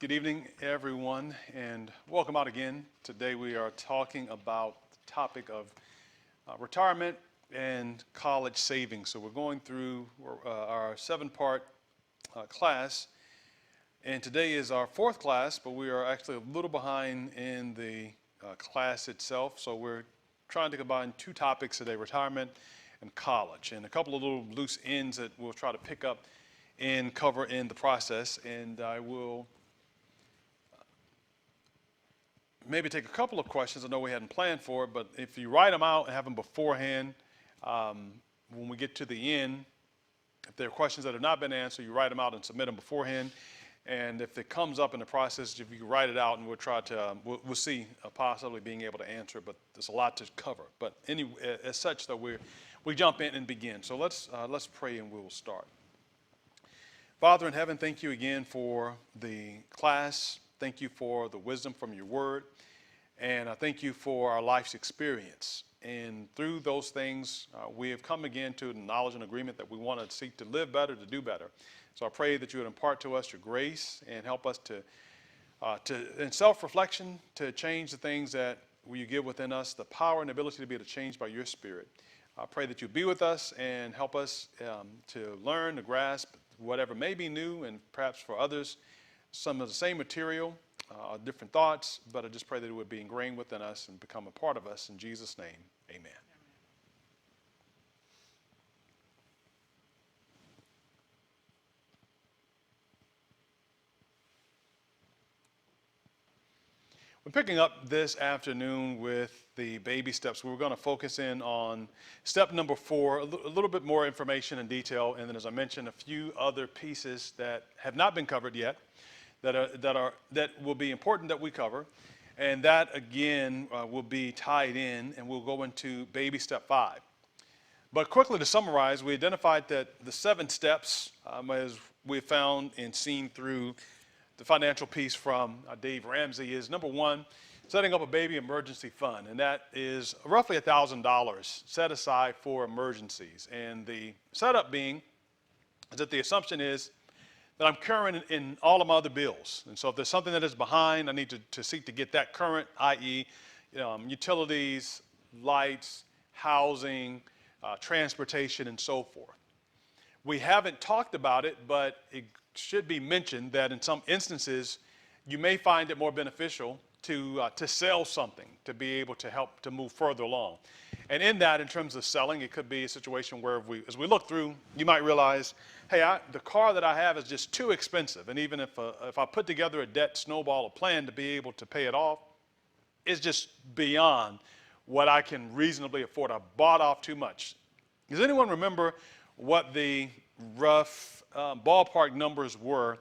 Good evening, everyone, and welcome out again. Today we are talking about the topic of retirement and college savings. So we're going through our seven-part class, and today is our fourth class, but we are actually a little behind in the class itself. So we're trying to combine two topics today, retirement and college, and a couple of little loose ends that we'll try to pick up and cover in the process. And I will maybe take a couple of questions I know we hadn't planned for, but if you write them out and have them beforehand, when we get to the end, if there are questions that have not been answered, you write them out and submit them beforehand. And if it comes up in the process, if you can write it out, and we'll try to, we'll see possibly being able to answer it, but there's a lot to cover. But anyway, as such, though, we jump in and begin. So let's pray and we'll start. Father in heaven, thank you again for the class. Thank you for the wisdom from your word. And I thank you for our life's experience. And through those things, we have come again to the knowledge and agreement that we want to seek to live better, to do better. So I pray that you would impart to us your grace and help us to in self-reflection, to change the things that you give within us, the power and ability to be able to change by your spirit. I pray that you be with us and help us to learn, to grasp whatever may be new, and perhaps for others, some of the same material, different thoughts, but I just pray that it would be ingrained within us and become a part of us. In Jesus' name, amen. We're picking up this afternoon with the baby steps. We're going to focus in on step number 4, a little bit more information and detail, and then, as I mentioned, a few other pieces that have not been covered yet that will be important that we cover. And that, again, will be tied in, and we'll go into baby step 5. But quickly to summarize, we identified that the 7 steps, as we found and seen through the financial piece from Dave Ramsey, is number 1, setting up a baby emergency fund. And that is roughly $1,000 set aside for emergencies. And the setup being is that the assumption is that I'm current in all of my other bills. And so if there's something that is behind, I need to seek to get that current, i.e., utilities, lights, housing, transportation, and so forth. We haven't talked about it, but it should be mentioned that in some instances, you may find it more beneficial to sell something to be able to help to move further along. And in that, in terms of selling, it could be a situation where as we look through, you might realize, hey, the car that I have is just too expensive. And even if I put together a debt snowball, a plan to be able to pay it off, it's just beyond what I can reasonably afford. I bought off too much. Does anyone remember what the rough ballpark numbers were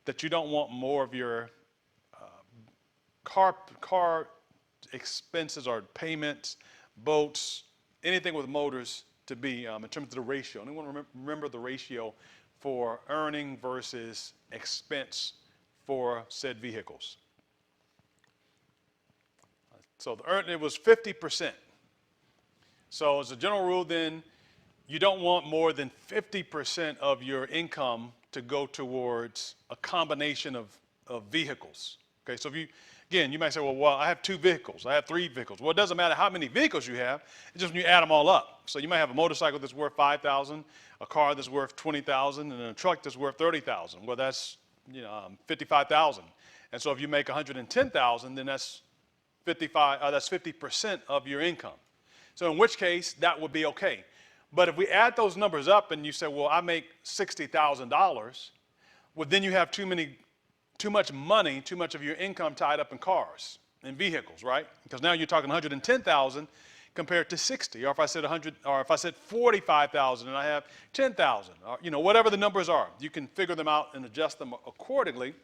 that you don't want more of your car expenses or payments, boats, anything with motors to be in terms of the ratio? Anyone remember the ratio for earning versus expense for said vehicles? So it was 50%. So as a general rule, then, you don't want more than 50% of your income to go towards a combination of vehicles. Okay, so you might say, well, I have 2 vehicles, I have 3 vehicles. Well, it doesn't matter how many vehicles you have, it's just when you add them all up. So you might have a motorcycle that's worth $5,000, a car that's worth $20,000, and a truck that's worth $30,000. Well, that's $55,000. And so if you make $110,000, then that's 50% of your income. So in which case, that would be okay. But if we add those numbers up and you say, well, I make $60,000, well, then you have too much money, too much of your income tied up in cars and vehicles, right? Because now you're talking $110,000 compared to $60,000, or if I said $45,000 and I have $10,000, or whatever the numbers are, you can figure them out and adjust them accordingly.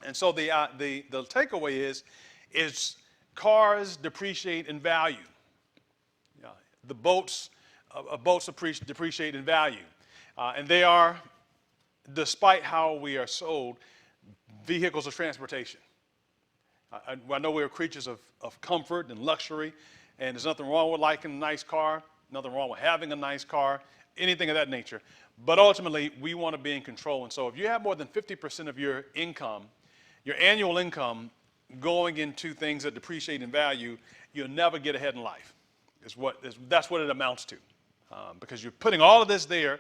And so the takeaway is cars depreciate in value. The boats depreciate in value. And they are, despite how we are sold, vehicles of transportation. I know we're creatures of comfort and luxury, and there's nothing wrong with liking a nice car, nothing wrong with having a nice car, anything of that nature. But ultimately, we want to be in control. And so if you have more than 50% of your income, your annual income going into things that depreciate in value, you'll never get ahead in life. That's what it amounts to. Because you're putting all of this there,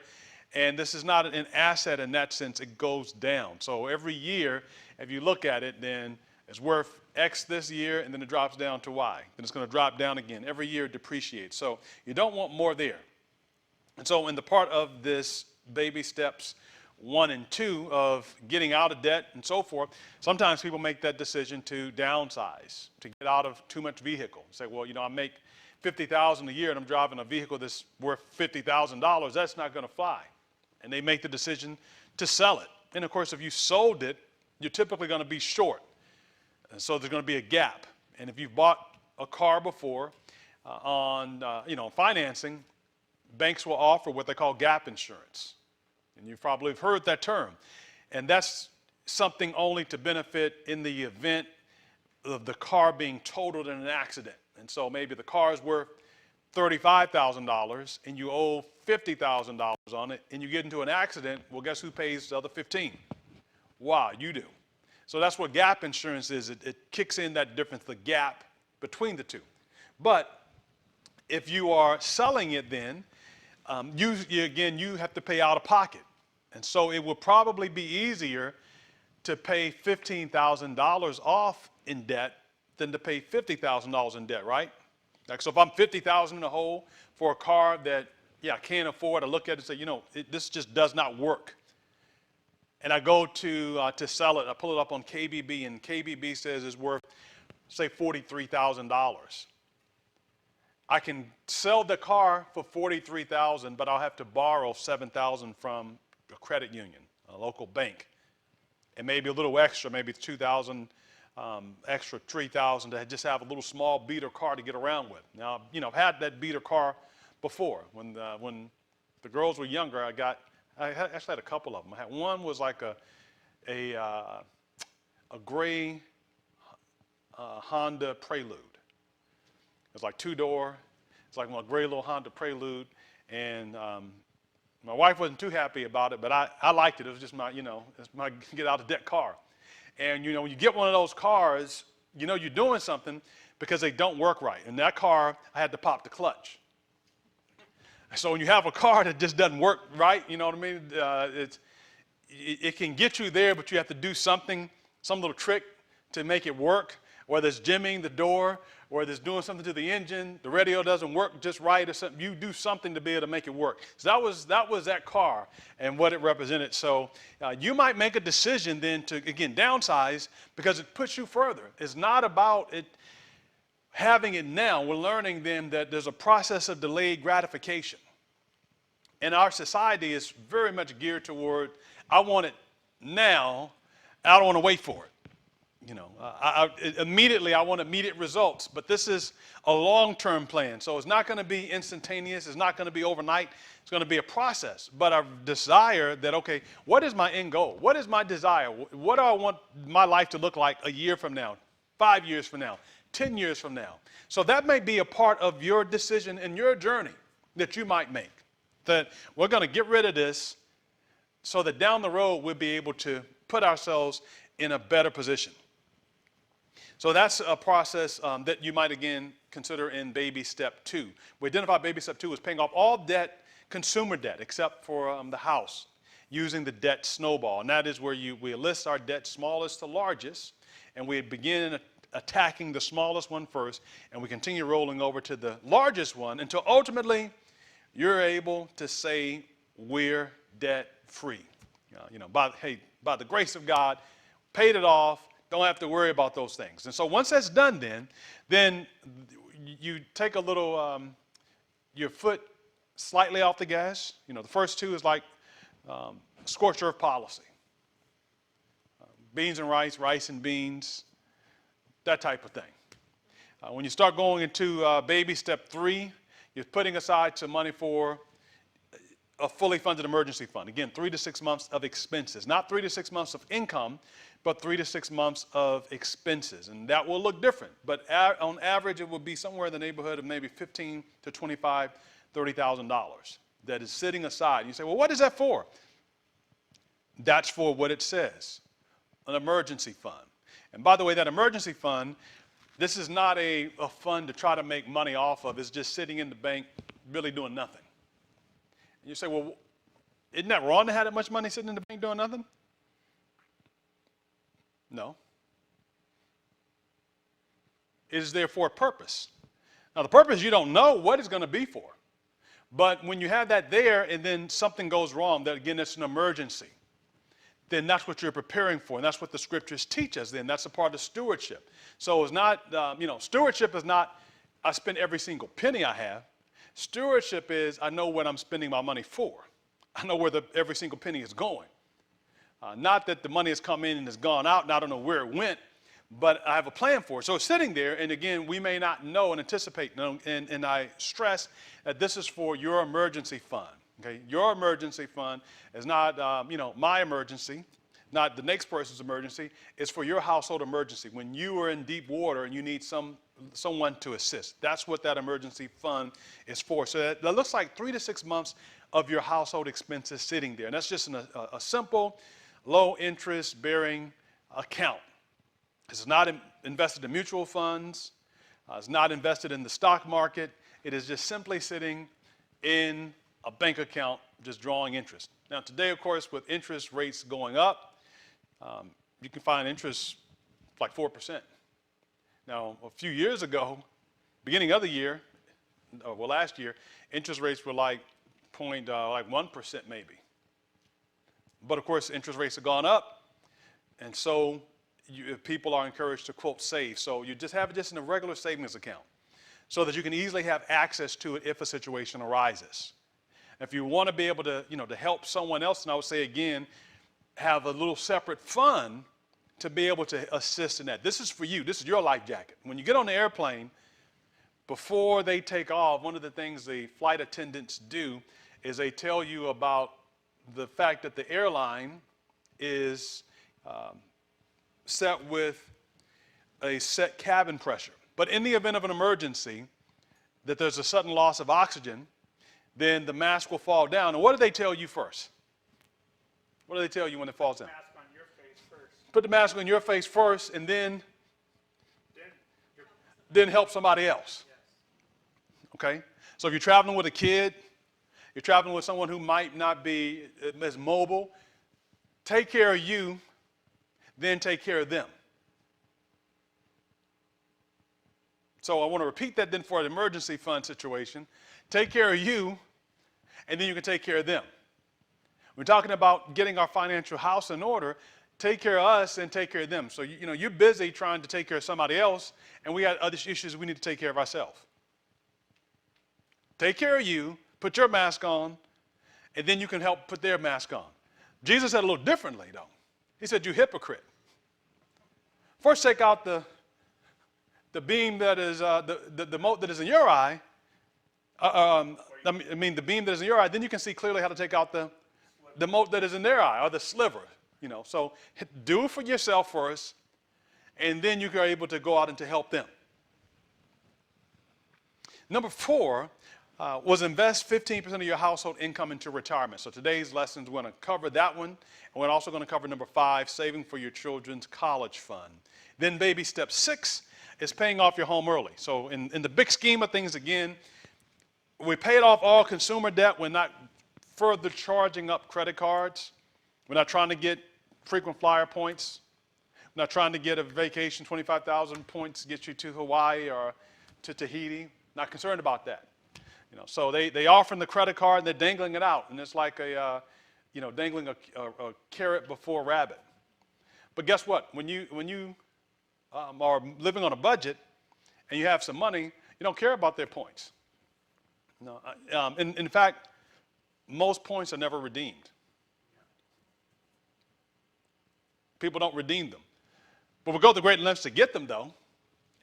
and this is not an asset in that sense. It goes down. So every year, if you look at it, then it's worth X this year, and then it drops down to Y. Then it's going to drop down again. Every year it depreciates. So you don't want more there. And so in the part of this baby steps 1 and 2 of getting out of debt and so forth, sometimes people make that decision to downsize, to get out of too much vehicle. Say, well, I make $50,000 a year and I'm driving a vehicle that's worth $50,000. That's not going to fly. And they make the decision to sell it. And of course, if you sold it, you're typically going to be short. And so there's going to be a gap. And if you've bought a car before on financing, banks will offer what they call gap insurance. And you've probably heard that term. And that's something only to benefit in the event of the car being totaled in an accident. And so maybe the car is worth $35,000 and you owe $50,000 on it, and you get into an accident. Well, guess who pays the other 15? Wow, you do. So that's what gap insurance is. It kicks in that difference, the gap between the two. But if you are selling it, then you have to pay out of pocket. And so it will probably be easier to pay $15,000 off in debt than to pay $50,000 in debt, right? Like, so if I'm $50,000 in the hole for a car that, I can't afford, I look at it and say, this just does not work. And I go to sell it, I pull it up on KBB, and KBB says it's worth, say, $43,000. I can sell the car for $43,000, but I'll have to borrow $7,000 from a credit union, a local bank, and maybe a little extra, maybe $2,000 extra, $3,000 to just have a little small beater car to get around with. Now, I've had that beater car before. When the girls were younger, I actually had a couple of them. I had one was like a gray Honda Prelude. It's like 2-door. It's like my gray little Honda Prelude, and my wife wasn't too happy about it, but I liked it. It was just it's my get out of debt car. And when you get one of those cars, you're doing something because they don't work right. In that car, I had to pop the clutch. So when you have a car that just doesn't work right, you know what I mean? It can get you there, but you have to do something, some little trick to make it work. Whether it's jimmying the door, or it's doing something to the engine, the radio doesn't work just right or something. You do something to be able to make it work. So that was that car and what it represented. So you might make a decision then to, again, downsize because it puts you further. It's not about it having it now. We're learning then that there's a process of delayed gratification. And our society is very much geared toward, I want it now, I don't want to wait for it. Immediately I want immediate results, but this is a long-term plan. So it's not going to be instantaneous. It's not going to be overnight. It's going to be a process. But I desire that, okay, what is my end goal? What is my desire? What do I want my life to look like a year from now, 5 years from now, 10 years from now? So that may be a part of your decision and your journey that you might make, that we're going to get rid of this so that down the road we'll be able to put ourselves in a better position. So that's a process that you might, again, consider in baby step 2. We identify baby step 2 as paying off all debt, consumer debt, except for the house, using the debt snowball. And that is where we list our debt smallest to largest, and we begin attacking the smallest one first, and we continue rolling over to the largest one until ultimately you're able to say we're debt free. By the grace of God, paid it off. Don't have to worry about those things. And so once that's done, then you take a little, your foot slightly off the gas. The first two is like scorched earth policy. Beans and rice, rice and beans, that type of thing. When you start going into baby step 3, you're putting aside some money for a fully funded emergency fund. Again, 3 to 6 months of expenses. Not 3 to 6 months of income, but 3 to 6 months of expenses. And that will look different. But on average, it will be somewhere in the neighborhood of maybe $15,000 to $25,000, $30,000 that is sitting aside. You say, well, what is that for? That's for what it says, an emergency fund. And by the way, that emergency fund, this is not a fund to try to make money off of. It's just sitting in the bank, really doing nothing. And you say, well, isn't that wrong to have that much money sitting in the bank doing nothing? No. It is there for a purpose. Now, the purpose you don't know what it's going to be for. But when you have that there and then something goes wrong, that again, it's an emergency, then that's what you're preparing for. And that's what the scriptures teach us then. That's a part of stewardship. So it's not, stewardship is not, I spend every single penny I have. Stewardship is, I know what I'm spending my money for. I know where every single penny is going. Not that the money has come in and has gone out and I don't know where it went, but I have a plan for it. So it's sitting there, and again, we may not know and anticipate, and I stress that this is for your emergency fund. Okay, your emergency fund is not, my emergency, not the next person's emergency. It's for your household emergency. When you are in deep water and you need someone to assist, that's what that emergency fund is for. So that looks like 3 to 6 months of your household expenses sitting there, and that's just a simple, low interest bearing account. It's not invested in mutual funds. It's not invested in the stock market. It is just simply sitting in a bank account, just drawing interest. Now, today, of course, with interest rates going up, you can find interest like 4%. Now, a few years ago, beginning of the year, last year, interest rates were like 1% maybe. But of course, interest rates have gone up, and so people are encouraged to, quote, save. So you just have it just in a regular savings account so that you can easily have access to it if a situation arises. If you want to be able to, to help someone else, and I would say again, have a little separate fund to be able to assist in that. This is for you. This is your life jacket. When you get on the airplane, before they take off, one of the things the flight attendants do is they tell you about the fact that the airline is set with a set cabin pressure. But in the event of an emergency, that there's a sudden loss of oxygen, then the mask will fall down. And what do they tell you first? What do they tell you when it falls down? Put the mask on your face first. Put the mask on your face first, and then help somebody else. Yes. Okay? So if you're traveling with a kid, you're traveling with someone who might not be as mobile, take care of you, then take care of them. So I want to repeat that then for an emergency fund situation. Take care of you, and then you can take care of them. We're talking about getting our financial house in order. Take care of us and take care of them. So you're busy trying to take care of somebody else, and we got other issues we need to take care of ourselves. Take care of you, put your mask on, and then you can help put their mask on. Jesus said a little differently, though. He said, "You hypocrite. First take out the beam that is, the mote that is in your eye. The beam that is in your eye, then you can see clearly how to take out the mote that is in their eye, or the sliver. So do it for yourself first, and then you are able to go out and to help them." Number 4 was invest 15% of your household income into retirement. So today's lessons, we're going to cover that one, and we're also going to cover number 5, saving for your children's college fund. Then baby step 6 is paying off your home early. So in the big scheme of things, again, we paid off all consumer debt. We're not further charging up credit cards. We're not trying to get frequent flyer points. We're not trying to get a vacation, 25,000 points to get you to Hawaii or to Tahiti. Not concerned about that. So they offer the credit card and they're dangling it out, and it's like dangling a carrot before a rabbit. But guess what? When you are living on a budget and you have some money, you don't care about their points. No, in fact, most points are never redeemed. People don't redeem them. But we go to great lengths to get them, though,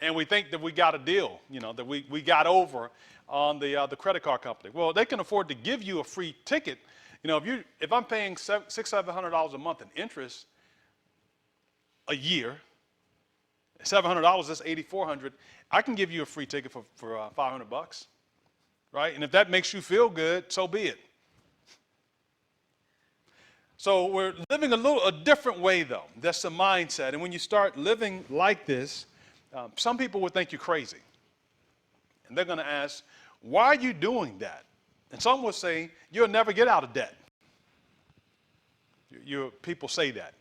and we think that we got a deal, that we got over on the credit card company. Well, they can afford to give you a free ticket. If I'm paying $600-700 a month in interest a year, $700, that's $8,400. I can give you a free ticket for $500, right? And if that makes you feel good, so be it. So we're living a different way, though. That's the mindset. And when you start living like this, some people would think you're crazy. And they're going to ask, why are you doing that? And some will say, you'll never get out of debt. People say that.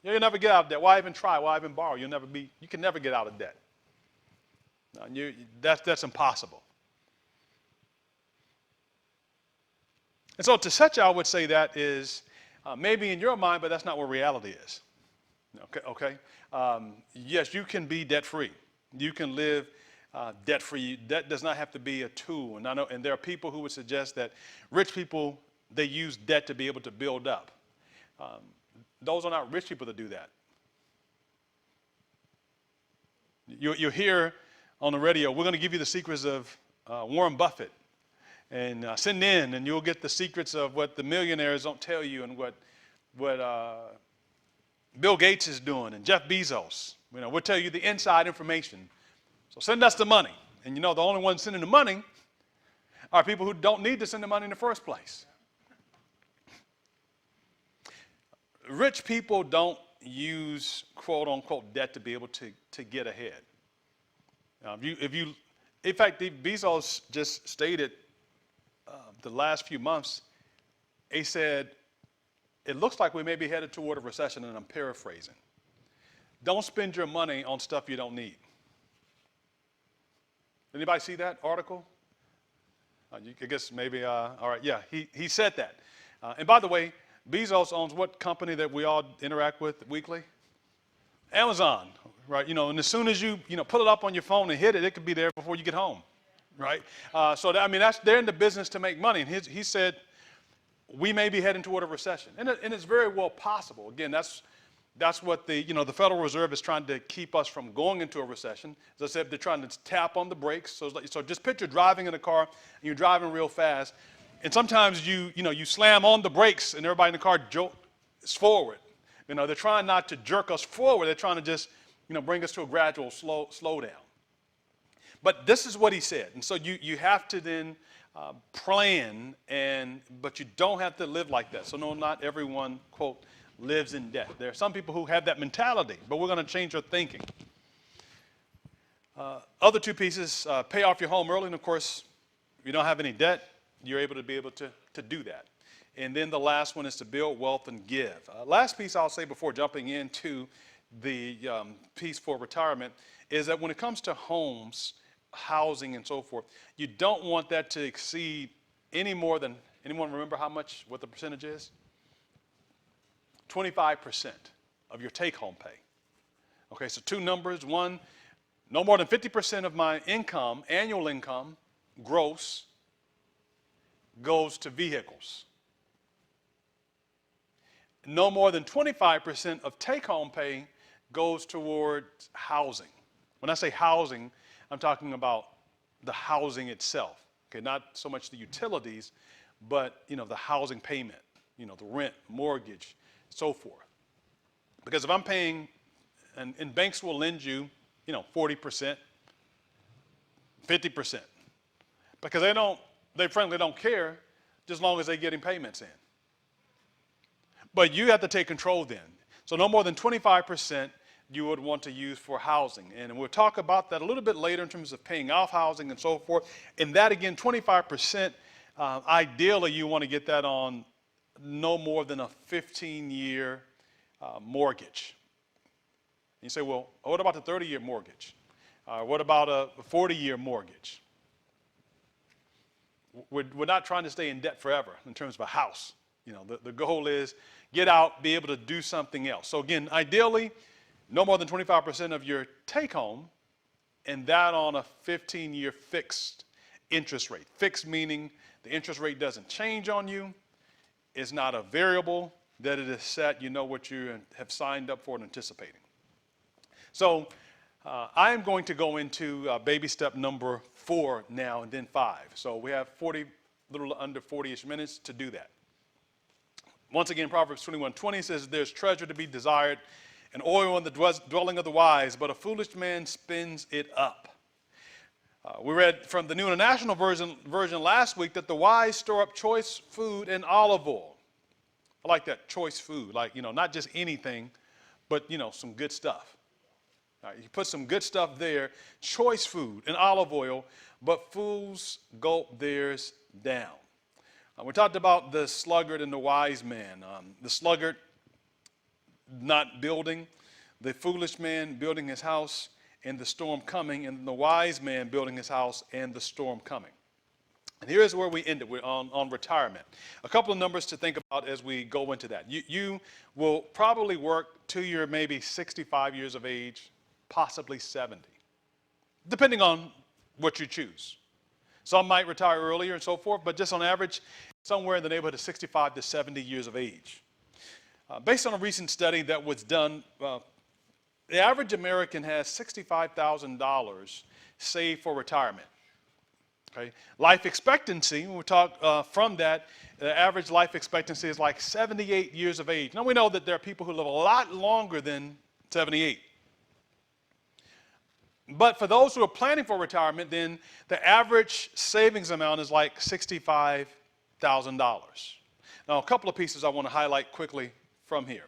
You'll never get out of debt. Why even try? Why even borrow? You can never get out of debt. That's impossible. And so to such, I would say that is maybe in your mind, but that's not what reality is. Okay? Yes, you can be debt-free. You can live debt-free. Debt does not have to be a tool. And there are people who would suggest that rich people, they use debt to be able to build up. Those are not rich people that do that. You'll hear on the radio, we're going to give you the secrets of Warren Buffett. And send in, and you'll get the secrets of what the millionaires don't tell you, and what Bill Gates is doing, and Jeff Bezos. We'll tell you the inside information. So send us the money. And the only ones sending the money are people who don't need to send the money in the first place. Rich people don't use quote unquote debt to be able to get ahead. In fact, Bezos just stated the last few months, he said, it looks like we may be headed toward a recession, and I'm paraphrasing. Don't spend your money on stuff you don't need. Anybody see that article? I guess maybe, all right, yeah, he said that. And by the way, Bezos owns what company that we all interact with weekly? Amazon, right? And as soon as you pull it up on your phone and hit it, it could be there before you get home. Right? They're in the business to make money. And he said, we may be heading toward a recession. And it's very well possible. Again, that's what the Federal Reserve is trying to keep us from going into a recession. As I said, they're trying to tap on the brakes. So just picture driving in a car, and you're driving real fast. And sometimes you slam on the brakes, and everybody in the car jolts forward. They're trying not to jerk us forward. They're trying to just bring us to a gradual slow down. But this is what he said. And so you have to then plan, but you don't have to live like that. So no, not everyone, quote, lives in debt. There are some people who have that mentality, but we're going to change our thinking. Other two pieces, pay off your home early. And of course, if you don't have any debt, you're able to do that. And then the last one is to build wealth and give. Last piece I'll say before jumping into the piece for retirement is that when it comes to homes, housing and so forth, you don't want that to exceed any more than, anyone remember what the percentage is? 25% of your take-home pay. Okay, so two numbers. One, no more than 50% of my income, annual income, gross, goes to vehicles. No more than 25% of take-home pay goes toward housing. When I say housing, I'm talking about the housing itself, okay? Not so much the utilities, but, the housing payment, the rent, mortgage, so forth. Because if I'm paying, and banks will lend you, 40%, 50%, because they frankly don't care, just as long as they're getting payments in. But you have to take control then. So no more than 25% you would want to use for housing. And we'll talk about that a little bit later in terms of paying off housing and so forth. And that, again, 25%, ideally you want to get that on no more than a 15-year mortgage. And you say, well, what about the 30-year mortgage? What about a 40-year mortgage? We're not trying to stay in debt forever in terms of a house. The goal is get out, be able to do something else. So again, ideally, no more than 25% of your take home, and that on a 15-year fixed interest rate. Fixed meaning the interest rate doesn't change on you. It's not a variable, that it is set. You know what you have signed up for and anticipating. So I am going to go into baby step number 4 now, and then 5. So we have a little under 40-ish minutes to do that. Once again, Proverbs 21:20 says, there's treasure to be desired and oil in the dwelling of the wise, but a foolish man spends it up. We read from the New International Version last week that the wise store up choice food and olive oil. I like that, choice food, like, not just anything, but, some good stuff. All right, you put some good stuff there, choice food and olive oil, but fools gulp theirs down. We talked about the sluggard and the wise man. The sluggard not building, the foolish man building his house and the storm coming, and the wise man building his house and the storm coming. And here's where we end it. We're on retirement. A couple of numbers to think about as we go into that. You will probably work till you're maybe 65 years of age, possibly 70, depending on what you choose. Some might retire earlier and so forth, but just on average, somewhere in the neighborhood of 65 to 70 years of age. Based on a recent study that was done, the average American has $65,000 saved for retirement. Okay. Life expectancy, when we talk from that, the average life expectancy is like 78 years of age. Now we know that there are people who live a lot longer than 78. But for those who are planning for retirement, then the average savings amount is like $65,000. Now a couple of pieces I want to highlight quickly from here.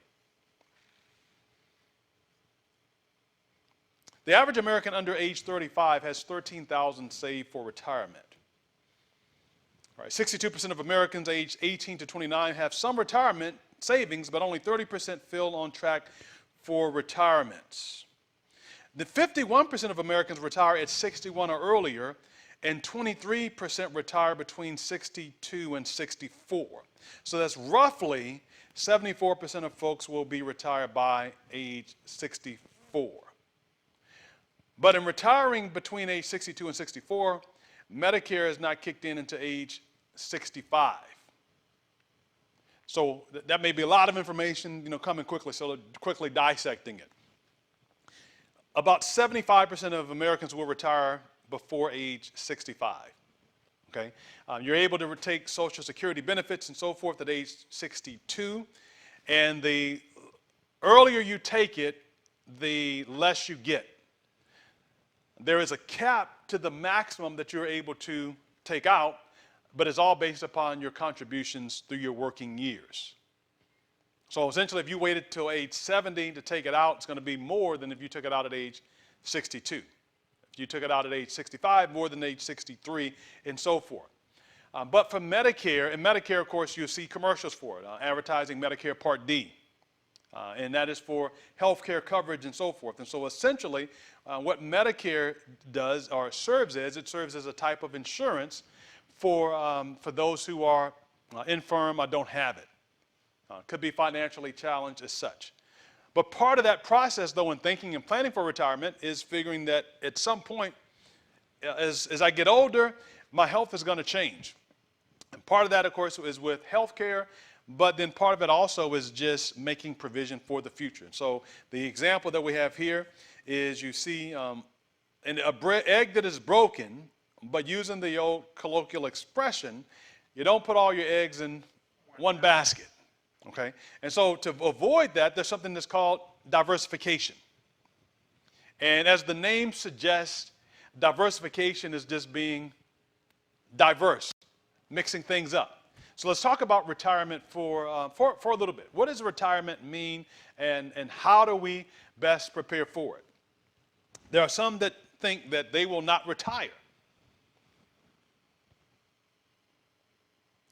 The average American under age 35 has $13,000 saved for retirement. All right, 62% of Americans aged 18 to 29 have some retirement savings, but only 30% feel on track for retirements. The 51% of Americans retire at 61 or earlier, and 23% retire between 62 and 64. So that's roughly 74% of folks will be retired by age 64. But in retiring between age 62 and 64, Medicare is not kicked in until age 65. So that may be a lot of information, coming quickly, so quickly dissecting it. About 75% of Americans will retire before age 65. Okay, you're able to take Social Security benefits and so forth at age 62, and the earlier you take it, the less you get. There is a cap to the maximum that you're able to take out, but it's all based upon your contributions through your working years. So essentially, if you waited till age 70 to take it out, it's going to be more than if you took it out at age 62. If you took it out at age 65, more than age 63, and so forth. But for Medicare, and Medicare, of course, you'll see commercials for it, advertising Medicare Part D. And that is for health care coverage and so forth. And so essentially, what Medicare does or serves as, it serves as a type of insurance for those who are infirm or don't have it. Could be financially challenged as such. But part of that process, though, in thinking and planning for retirement is figuring that at some point, as I get older, my health is going to change. And part of that, of course, is with health care. But then part of it also is just making provision for the future. So the example that we have here is you see an egg that is broken, but using the old colloquial expression, you don't put all your eggs in one basket. Okay? And so to avoid that, there's something that's called diversification. And as the name suggests, diversification is just being diverse, mixing things up. So let's talk about retirement for a little bit. What does retirement mean, and how do we best prepare for it? There are some that think that they will not retire.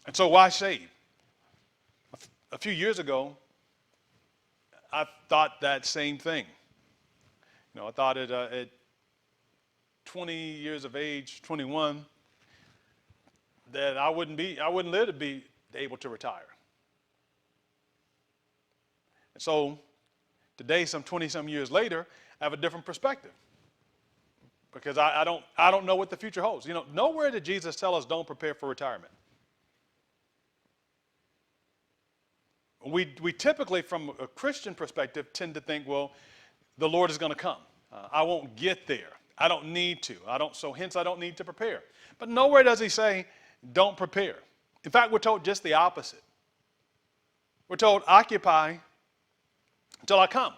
And so why save? A few years ago, I thought that same thing. I thought at 20 years of age, 21, that I wouldn't live to be able to retire. And so today, some 20-some years later, I have a different perspective. Because I don't know what the future holds. Nowhere did Jesus tell us don't prepare for retirement. We typically, from a Christian perspective, tend to think, well, the Lord is going to come. I won't get there. I don't need to. So hence I don't need to prepare. But nowhere does he say, don't prepare. In fact, we're told just the opposite. We're told, occupy until I come.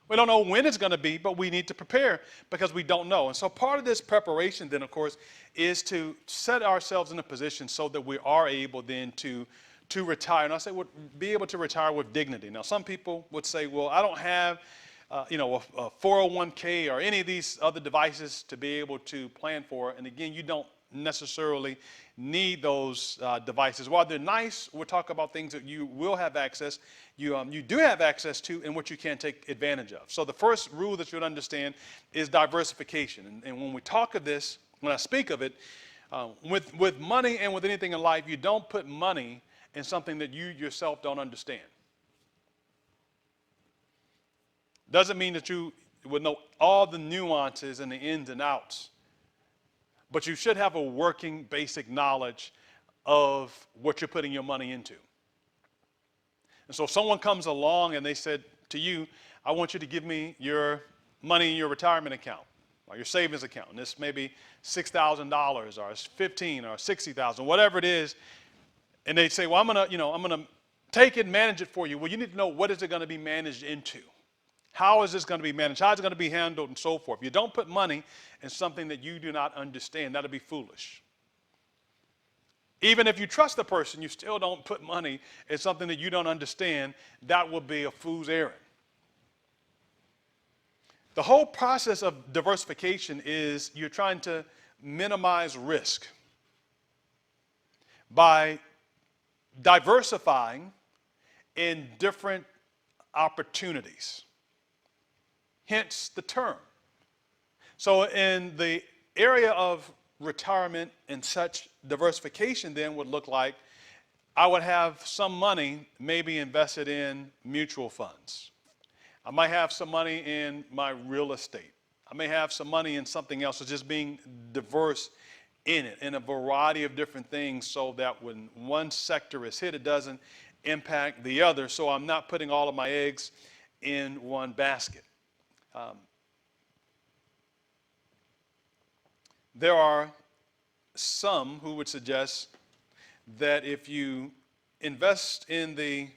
We don't know when it's going to be, but we need to prepare because we don't know. And so part of this preparation then, of course, is to set ourselves in a position so that we are able then to to retire. And I say, well, be able to retire with dignity. Now, some people would say, well, I don't have, a 401k or any of these other devices to be able to plan for. And again, you don't necessarily need those devices. While they're nice, we'll talk about things that you will have access, you do have access to, and what you can take advantage of. So the first rule that you would understand is diversification. And when we talk of this, when I speak of it, with money and with anything in life, you don't put money in something that you yourself don't understand. Doesn't mean that you would know all the nuances and the ins and outs, but you should have a working basic knowledge of what you're putting your money into. And so if someone comes along and they said to you, I want you to give me your money in your retirement account or your savings account, and this may be $6,000 or it's $15,000 or $60,000, whatever it is, and they say, well, I'm gonna take it and manage it for you. Well, you need to know, what is it going to be managed into? How is this going to be managed? How is it going to be handled, and so forth? You don't put money in something that you do not understand. That'll be foolish. Even if you trust the person, you still don't put money in something that you don't understand. That will be a fool's errand. The whole process of diversification is you're trying to minimize risk by diversifying in different opportunities. Hence the term. So in the area of retirement and such, diversification then would look like I would have some money maybe invested in mutual funds. I might have some money in my real estate. I may have some money in something else. So just being diverse in it, in a variety of different things, so that when one sector is hit, it doesn't impact the other. So I'm not putting all of my eggs in one basket. There are some who would suggest that if you invest in the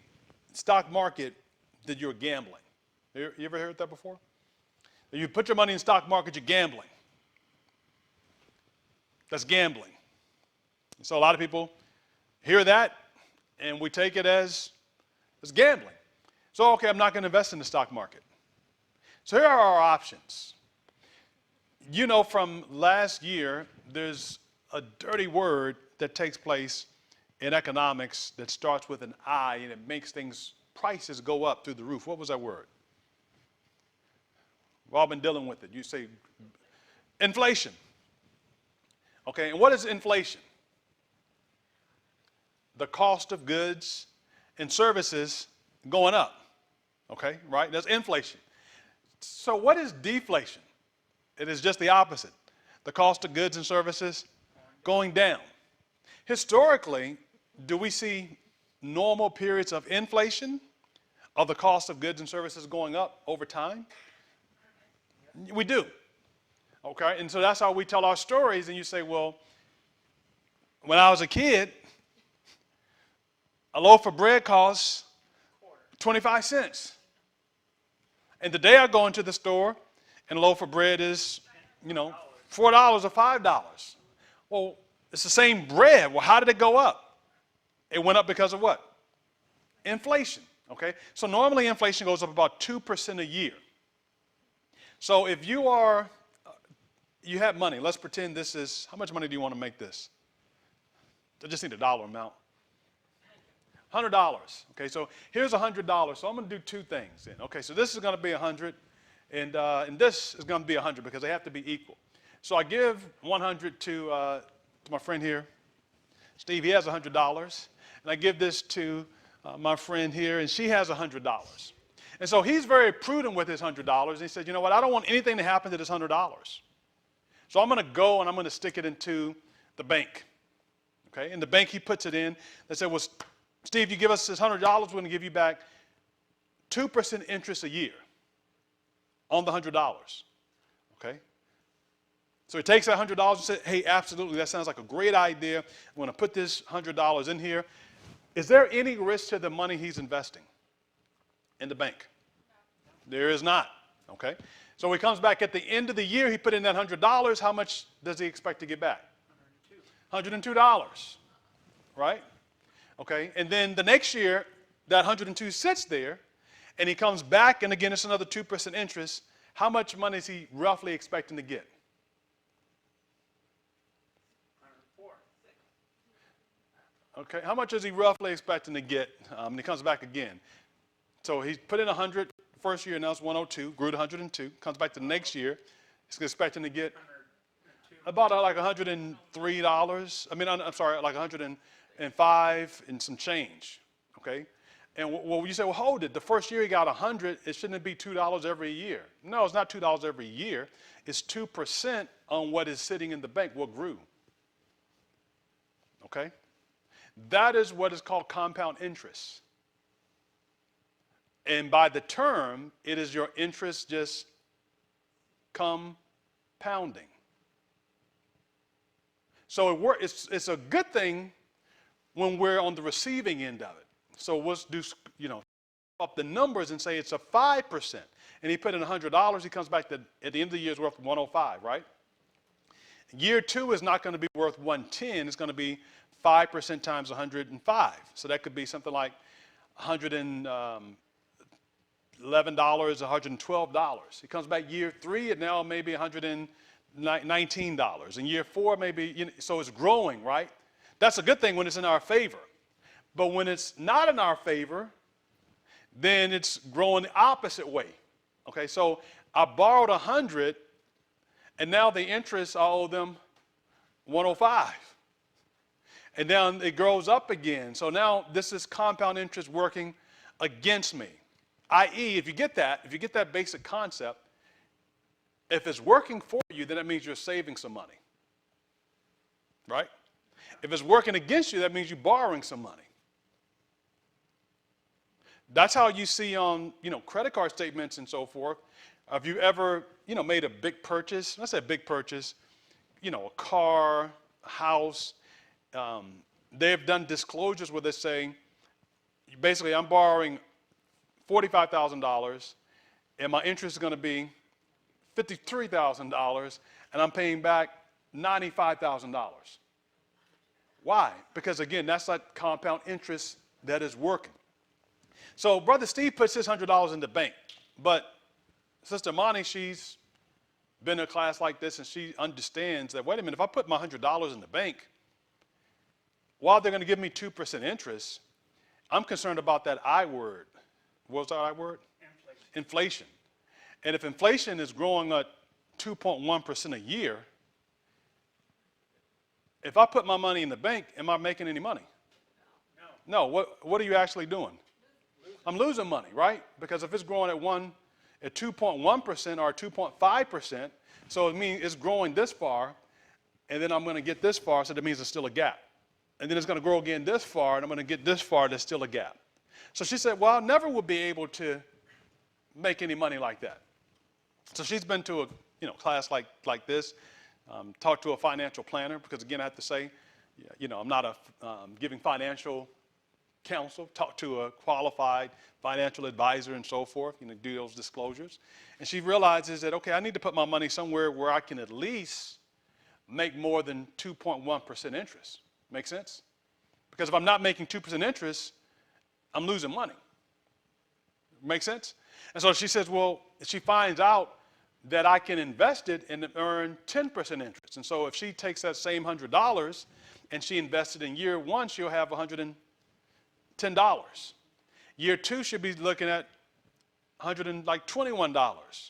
stock market, that you're gambling. You ever heard that before? You put your money in the stock market, you're gambling. That's gambling. So a lot of people hear that, and we take it as gambling. So, okay, I'm not going to invest in the stock market. So here are our options. You know, from last year, there's a dirty word that takes place in economics that starts with an I, and it makes prices go up through the roof. What was that word? We've all been dealing with it. You say inflation. Okay, and what is inflation? The cost of goods and services going up. Okay, right? That's inflation. So what is deflation? It is just the opposite. The cost of goods and services going down. Historically, do we see normal periods of inflation, of the cost of goods and services going up over time? We do. Okay, and so that's how we tell our stories. And you say, well, when I was a kid, a loaf of bread costs 25 cents. And today I go into the store and a loaf of bread is, $4 or $5. Well, it's the same bread. Well, how did it go up? It went up because of what? Inflation. Okay, so normally inflation goes up about 2% a year. So if you have money, let's pretend this is, how much money do you want to make this? I just need a dollar amount. $100. Okay, so here's $100. So I'm going to do two things then. Okay, so this is going to be 100, and this is going to be 100 because they have to be equal. So I give 100 to my friend here, Steve. He has $100, and I give this to my friend here, and she has $100. And so he's very prudent with his $100. And he said, you know what? I don't want anything to happen to this $100. So I'm going to go and I'm going to stick it into the bank. Okay, in the bank he puts it in. They said, well, Steve, you give us this $100, we're going to give you back 2% interest a year on the $100. Okay? So he takes that $100 and says, hey, absolutely, that sounds like a great idea. I'm going to put this $100 in here. Is there any risk to the money he's investing in the bank? No. There is not. Okay? So he comes back at the end of the year, he put in that $100. How much does he expect to get back? $102. $102, right? Okay, and then the next year, that 102 sits there, and he comes back, and again, it's another 2% interest. How much money is he roughly expecting to get? 104. Okay, how much is he roughly expecting to get when he comes back again? So he's put in 100 first year, now it's 102, grew to 102, comes back the next year, he's expecting to get about like $103. I'm sorry, like 105 and some change, okay? And well, you say, well, hold it. The first year he got 100, it shouldn't be $2 every year. No, it's not $2 every year. It's 2% on what is sitting in the bank, what grew, okay? That is what is called compound interest. And by the term, it is your interest just compounding. So it's a good thing when we're on the receiving end of it. So let's do, up the numbers and say it's a 5%. And he put in $100, he comes back at the end of the year, it's worth 105, right? Year two is not going to be worth 110, it's going to be 5% times 105. So that could be something like $111, $112. He comes back year three, and now maybe $119. And year four, maybe, so it's growing, right? That's a good thing when it's in our favor. But when it's not in our favor, then it's growing the opposite way. Okay, so I borrowed 100, and now the interest, I owe them 105. And then it grows up again. So now this is compound interest working against me. I.e., if you get that basic concept, if it's working for you, then that means you're saving some money, right? If it's working against you, that means you're borrowing some money. That's how you see on, credit card statements and so forth. Have you ever, made a big purchase? Let's say a big purchase, a car, a house. They've done disclosures where they say, basically, I'm borrowing $45,000, and my interest is going to be $53,000, and I'm paying back $95,000. Why? Because again, that's that compound interest that is working. So Brother Steve puts his $100 in the bank, but Sister Monty, she's been in a class like this, and she understands that, wait a minute, if I put my $100 in the bank, while they're going to give me 2% interest, I'm concerned about that I word. What was that I word? Inflation. And if inflation is growing at 2.1% a year, if I put my money in the bank, am I making any money? No. What are you actually doing? I'm losing money, right? Because if it's growing at 2.1% or 2.5%, so it means it's growing this far, and then I'm going to get this far, so that means there's still a gap. And then it's going to grow again this far, and I'm going to get this far, there's still a gap. So she said, well, I never will be able to make any money like that. So she's been to a class like this, talked to a financial planner, because again, I have to say, I'm not giving financial counsel, talk to a qualified financial advisor and so forth, do those disclosures. And she realizes that, okay, I need to put my money somewhere where I can at least make more than 2.1% interest. Make sense? Because if I'm not making 2% interest, I'm losing money. Make sense? And so she says, well, she finds out that I can invest it and earn 10% interest. And so if she takes that same $100 and she invested in year one, she'll have $110. Year two, she'll be looking at $121.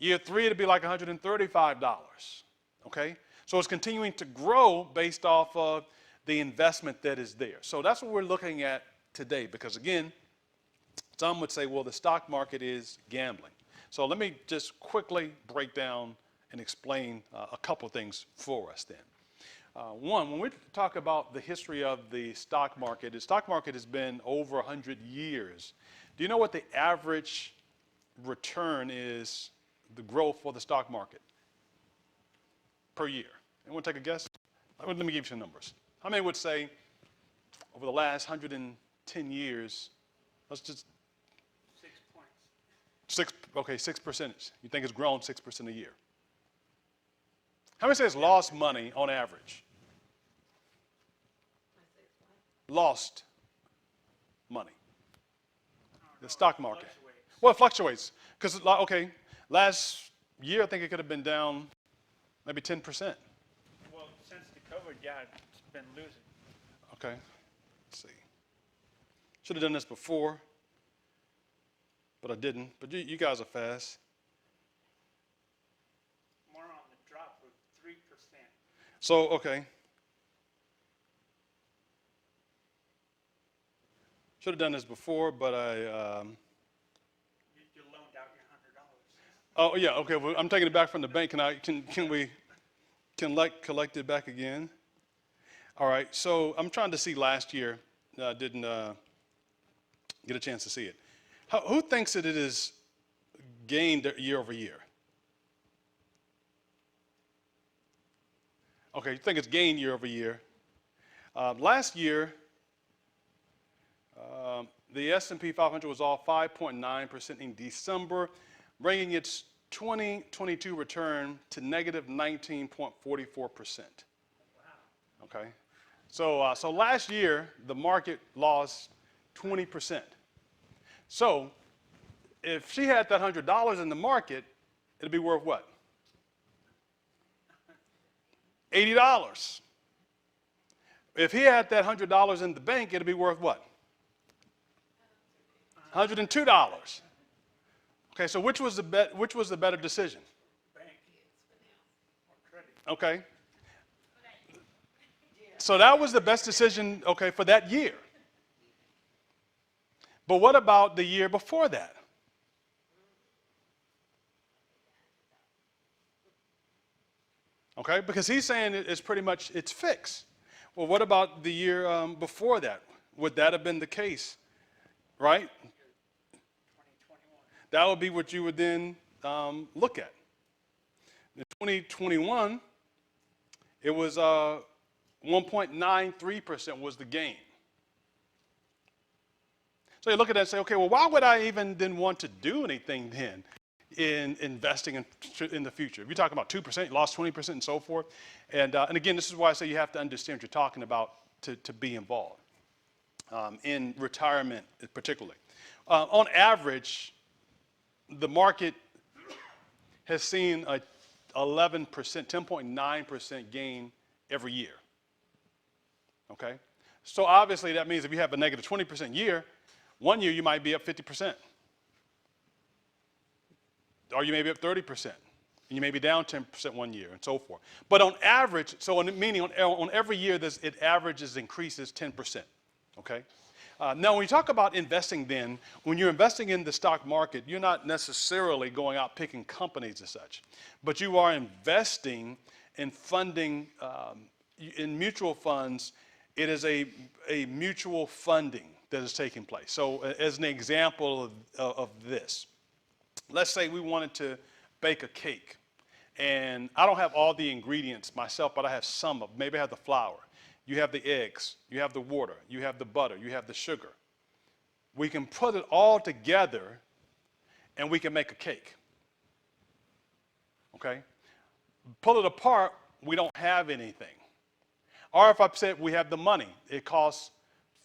Year three, it'll be like $135. Okay? So it's continuing to grow based off of the investment that is there. So that's what we're looking at today, because again, some would say, well, the stock market is gambling. So let me just quickly break down and explain a couple things for us then. One, when we talk about the history of the stock market has been over 100 years. Do you know what the average return is, the growth for the stock market per year? Anyone take a guess? Let me give you some numbers. How many would say over the last 110 years, let's just 6 points. 6%. You think it's grown 6% a year? How many say it's lost money on average? lost money? The stock market. Well, it fluctuates. Because, okay, last year I think it could have been down maybe 10%. Well, since the COVID, yeah, it's been losing. Okay, let's see. Should have done this before, but I didn't. But you guys are fast. More on the drop of 3%. So, okay. Should have done this before, but I. You loaned out your $100. Oh yeah, okay. Well, I'm taking it back from the bank. Can we collect it back again? All right. So I'm trying to see last year. Didn't get a chance to see it. Who thinks that it is gained year over year? Okay, you think it's gained year over year. Last year, the S&P 500 was off 5.9% in December, bringing its 2022 return to negative 19.44%. Okay, so last year the market lost 20%. So if she had that $100 in the market, it'd be worth what? $80. If he had that $100 in the bank, it'd be worth what? $102. Okay, so which was the better decision? Bank. Or credit. Okay. So that was the best decision, okay, for that year. But what about the year before that? Okay, because he's saying it's pretty much, it's fixed. Well, what about the year before that? Would that have been the case, right? 2021. That would be what you would then look at. In 2021, it was 1.93% was the gain. So you look at that and say, okay, well, why would I even then want to do anything then in investing in the future? If you're talking about 2%, you lost 20% and so forth. And again, this is why I say you have to understand what you're talking about to be involved in retirement particularly. On average, the market has seen a 11%, 10.9% gain every year. Okay? So obviously that means if you have a negative 20% year, one year you might be up 50%. Or you may be up 30%. And you may be down 10% one year and so forth. But on average, meaning on every year it averages increases 10%. Okay? Now when you talk about investing then, when you're investing in the stock market, you're not necessarily going out picking companies and such. But you are investing in funding, in mutual funds. It is a mutual funding that is taking place. So as an example of this, let's say we wanted to bake a cake. And I don't have all the ingredients myself, but I have some of them. Maybe I have the flour. You have the eggs. You have the water. You have the butter. You have the sugar. We can put it all together and we can make a cake. Okay? Pull it apart, we don't have anything. Or if I said we have the money, it costs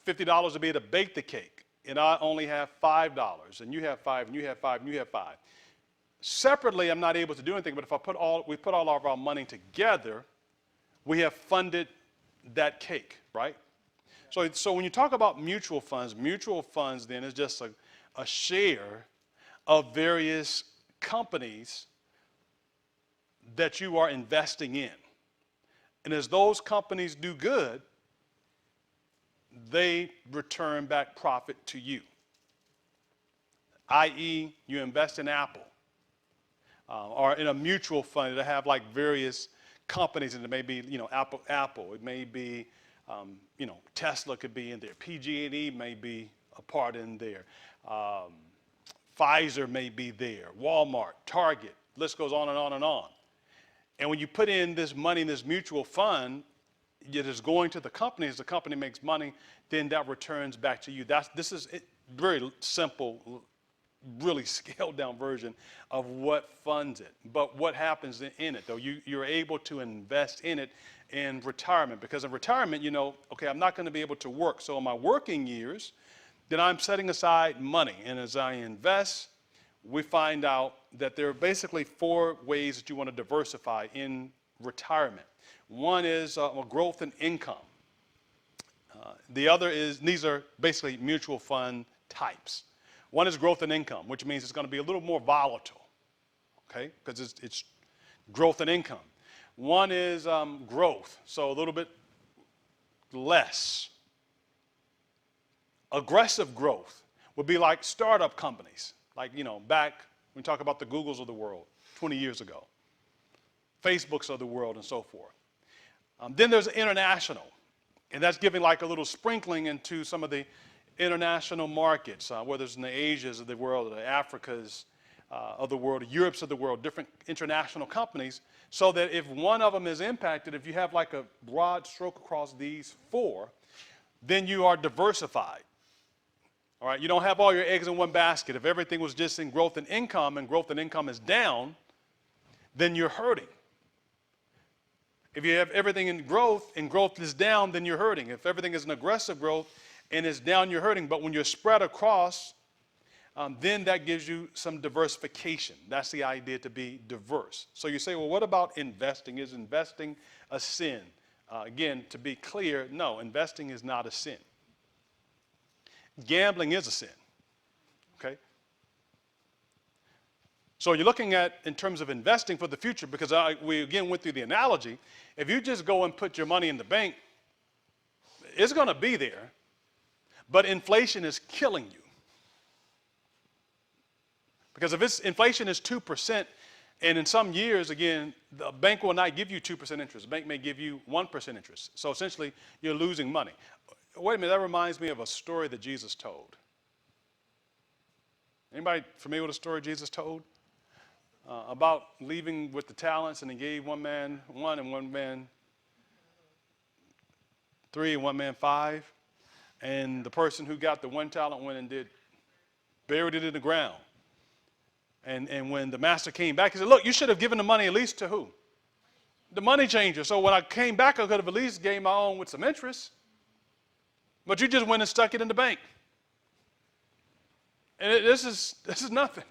$50 to be able to bake the cake, and I only have $5, and you have $5, and you have $5, and you have $5. Separately, I'm not able to do anything, but if we put all of our money together, we have funded that cake, right? So when you talk about mutual funds then is just a share of various companies that you are investing in. And as those companies do good, they return back profit to you. i.e., you invest in Apple or in a mutual fund that have like various companies, and it may be, Apple. It may be, Tesla could be in there. PG&E may be a part in there. Pfizer may be there. Walmart, Target, list goes on and on and on. And when you put in this money in this mutual fund, it is going to the company. As the company makes money, then that returns back to you. This is very simple really scaled down version of what funds it. But what happens in it, though? You're able to invest in it in retirement, because in retirement, okay, I'm not going to be able to work. So in my working years, then I'm setting aside money. And as I invest, we find out that there are basically 4 ways that you want to diversify in retirement. One is a growth in income. The other is, these are basically mutual fund types. One is growth in income, which means it's going to be a little more volatile, okay, because it's growth in income. One is growth, so a little bit less. Aggressive growth would be like startup companies, like, back when we talk about the Googles of the world 20 years ago, Facebooks of the world, and so forth. Then there's international, and that's giving like a little sprinkling into some of the international markets, whether it's in the Asias of the world, or the Africas of the world, Europes of the world, different international companies, so that if one of them is impacted, if you have like a broad stroke across these 4, then you are diversified. All right, you don't have all your eggs in one basket. If everything was just in growth and growth and income is down, then you're hurting. If you have everything in growth and growth is down, then you're hurting. If everything is an aggressive growth and is down, you're hurting. But when you're spread across, then that gives you some diversification. That's the idea, to be diverse. So you say, well, what about investing? Is investing a sin? Again, to be clear, no, investing is not a sin. Gambling is a sin, okay? So you're looking at, in terms of investing for the future, because we again went through the analogy, if you just go and put your money in the bank, it's going to be there, but inflation is killing you. Because if inflation is 2%, and in some years, again, the bank will not give you 2% interest. The bank may give you 1% interest. So essentially, you're losing money. Wait a minute, that reminds me of a story that Jesus told. Anybody familiar with the story Jesus told? About leaving with the talents, and he gave one man 1 and one man 3 and one man 5. And the person who got the 1 talent went and buried it in the ground. And when the master came back, he said, look, you should have given the money at least to who? The money changer. So when I came back, I could have at least gave my own with some interest. But you just went and stuck it in the bank. And this is nothing.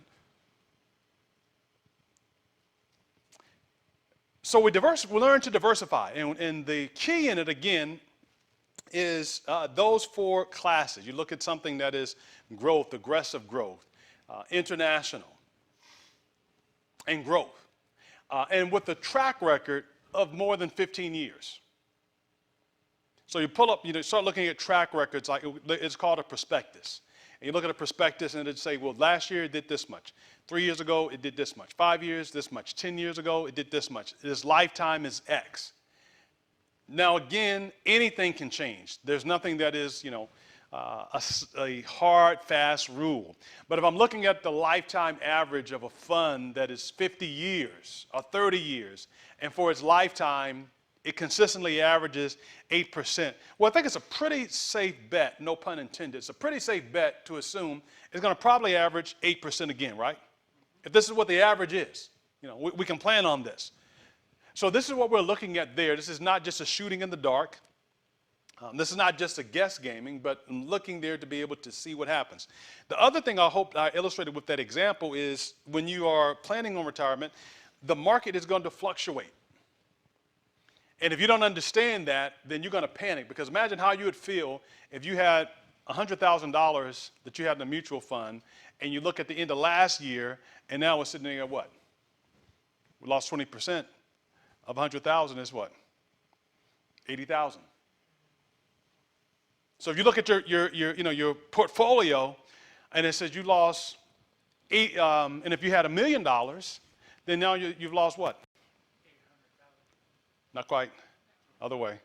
So we learn to diversify. And the key in it, again, is those 4 classes. You look at something that is growth, aggressive growth, international, and growth. And with a track record of more than 15 years. So you pull up, start looking at track records, like it's called a prospectus. And you look at a prospectus and it'd say, well, last year it did this much. 3 years ago, it did this much. 5 years, this much. 10 years ago, it did this much. Its lifetime is X. Now, again, anything can change. There's nothing that is, a hard, fast rule. But if I'm looking at the lifetime average of a fund that is 50 years or 30 years, and for its lifetime, it consistently averages 8%. Well, I think it's a pretty safe bet, no pun intended. It's a pretty safe bet to assume it's going to probably average 8% again, right? If this is what the average is, we can plan on this. So this is what we're looking at there. This is not just a shooting in the dark. This is not just a guess gaming, but I'm looking there to be able to see what happens. The other thing I hope I illustrated with that example is when you are planning on retirement, the market is going to fluctuate. And if you don't understand that, then you're going to panic, because imagine how you would feel if you had $100,000 that you had in a mutual fund, and you look at the end of last year, and now we're sitting there at what? We lost 20% of 100,000 is what? 80,000. So if you look at your portfolio, and it says you lost and if you had $1 million, then now you've lost what? Not quite, other way,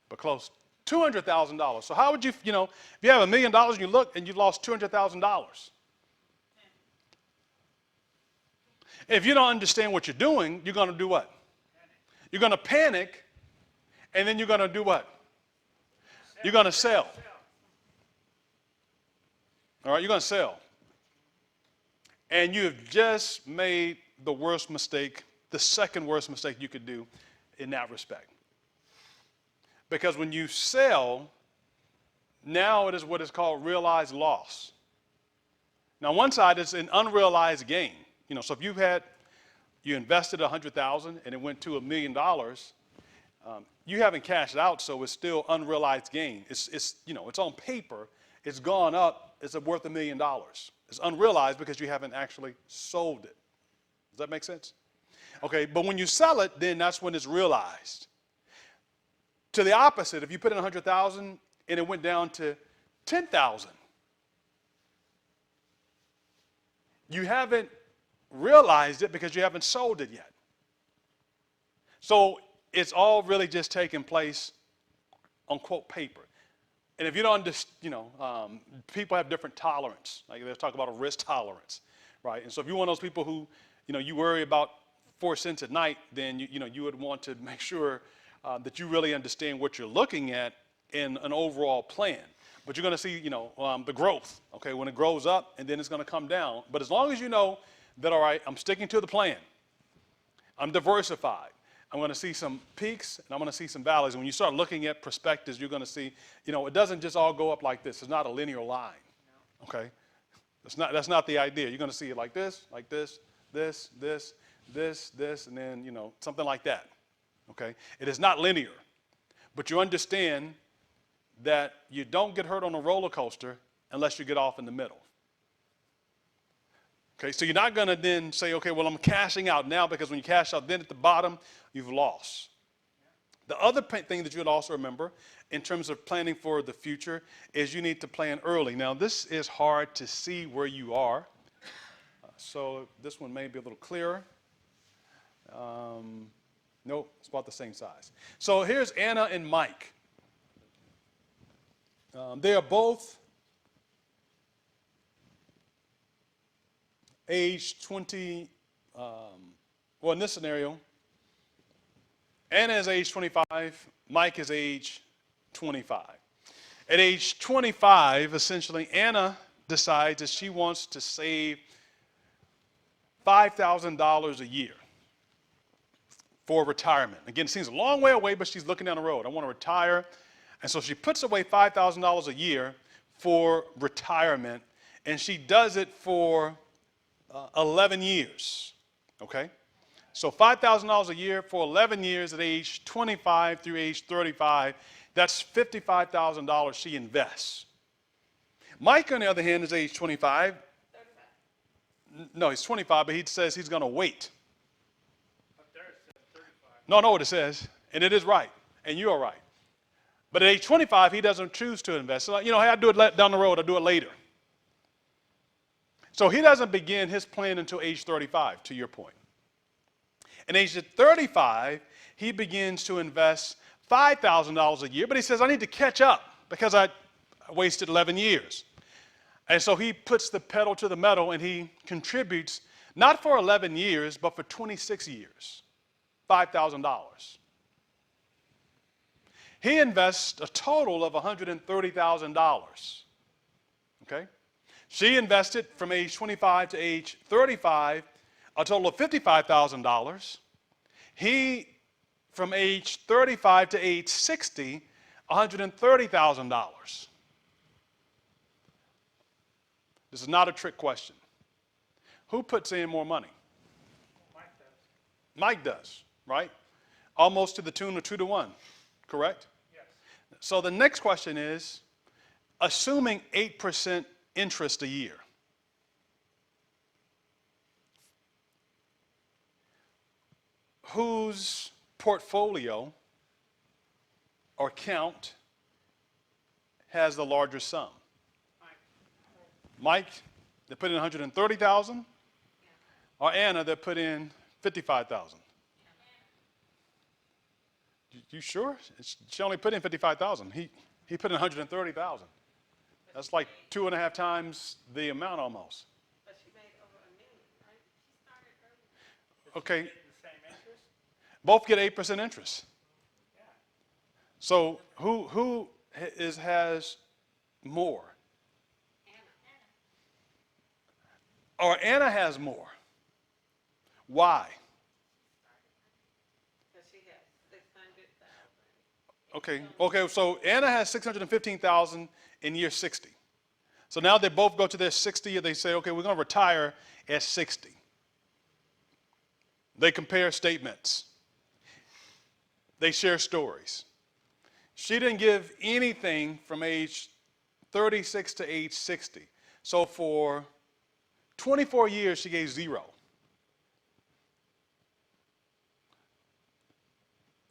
but close. $200,000. So how would you, if you have $1 million and you look and you've lost $200,000? If you don't understand what you're doing, you're going to do what? You're going to panic, and then you're going to do what? You're going to sell. All right, you're going to sell. And you have just made the worst mistake, the second worst mistake you could do in that respect. Because when you sell, now it is what is called realized loss. Now, one side is an unrealized gain. So if you invested $100,000 and it went to $1 million, you haven't cashed out, so it's still unrealized gain. It's on paper, it's gone up, it's worth $1 million. It's unrealized because you haven't actually sold it. Does that make sense? Okay, but when you sell it, then that's when it's realized. To the opposite, if you put in $100,000 and it went down to $10,000, you haven't realized it because you haven't sold it yet. So it's all really just taking place on quote paper. And if you don't understand, people have different tolerance. Like they talk about a risk tolerance, right? And so if you're one of those people who, you worry about 4 cents at night, then you would want to make sure that you really understand what you're looking at in an overall plan. But you're going to see, the growth, okay, when it grows up and then it's going to come down. But as long as you know that, all right, I'm sticking to the plan, I'm diversified, I'm going to see some peaks and I'm going to see some valleys. And when you start looking at perspectives, you're going to see, it doesn't just all go up like this. It's not a linear line, okay? That's not the idea. You're going to see it like this, this, and then, something like that, okay? It is not linear, but you understand that you don't get hurt on a roller coaster unless you get off in the middle. Okay, so you're not going to then say, okay, well, I'm cashing out now, because when you cash out, then at the bottom, you've lost. The other thing that you would also remember in terms of planning for the future is you need to plan early. Now, this is hard to see where you are. So this one may be a little clearer. Nope, it's about the same size. So here's Anna and Mike. They are both age 20, in this scenario, Anna is age 25, Mike is age 25. At age 25, essentially, Anna decides that she wants to save $5,000 a year for retirement. Again, it seems a long way away, but she's looking down the road. I want to retire. And so she puts away $5,000 a year for retirement, and she does it for 11 years, okay? So $5,000 a year for 11 years at age 25 through age 35, that's $55,000 she invests. Mike, on the other hand, is age 25. 35. No, he's 25, but he says he's going to wait. Up there it says 35. No, what it says, and it is right, and you are right. But at age 25, he doesn't choose to invest. So, hey, I do it down the road, I'll do it later. So he doesn't begin his plan until age 35, to your point. At age 35, he begins to invest $5,000 a year, but he says, I need to catch up because I wasted 11 years. And so he puts the pedal to the metal and he contributes, not for 11 years, but for 26 years, $5,000. He invests a total of $130,000, okay? She invested from age 25 to age 35, a total of $55,000. He, from age 35 to age 60, $130,000. This is not a trick question. Who puts in more money? Mike does. Mike does, right? Almost to the tune of 2-to-1, correct? Yes. So the next question is, assuming 8% interest a year, whose portfolio or account has the larger sum? Mike, that put in 130,000, or Anna that put in 55,000? You sure? She only put in 55,000. He put in 130,000. That's like 2.5 times the amount almost. But she made over $1 million, right? She started early. Okay, The same interest? both get 8% interest. Yeah. So who has more? or Anna has more. Why? Because she has 600,000. Okay, so Anna has 615,000 in year 60. So now they both go to their 60 and they say, okay, we're going to retire at 60. They compare statements. They share stories. She didn't give anything from age 36 to age 60. So for 24 years, she gave 0.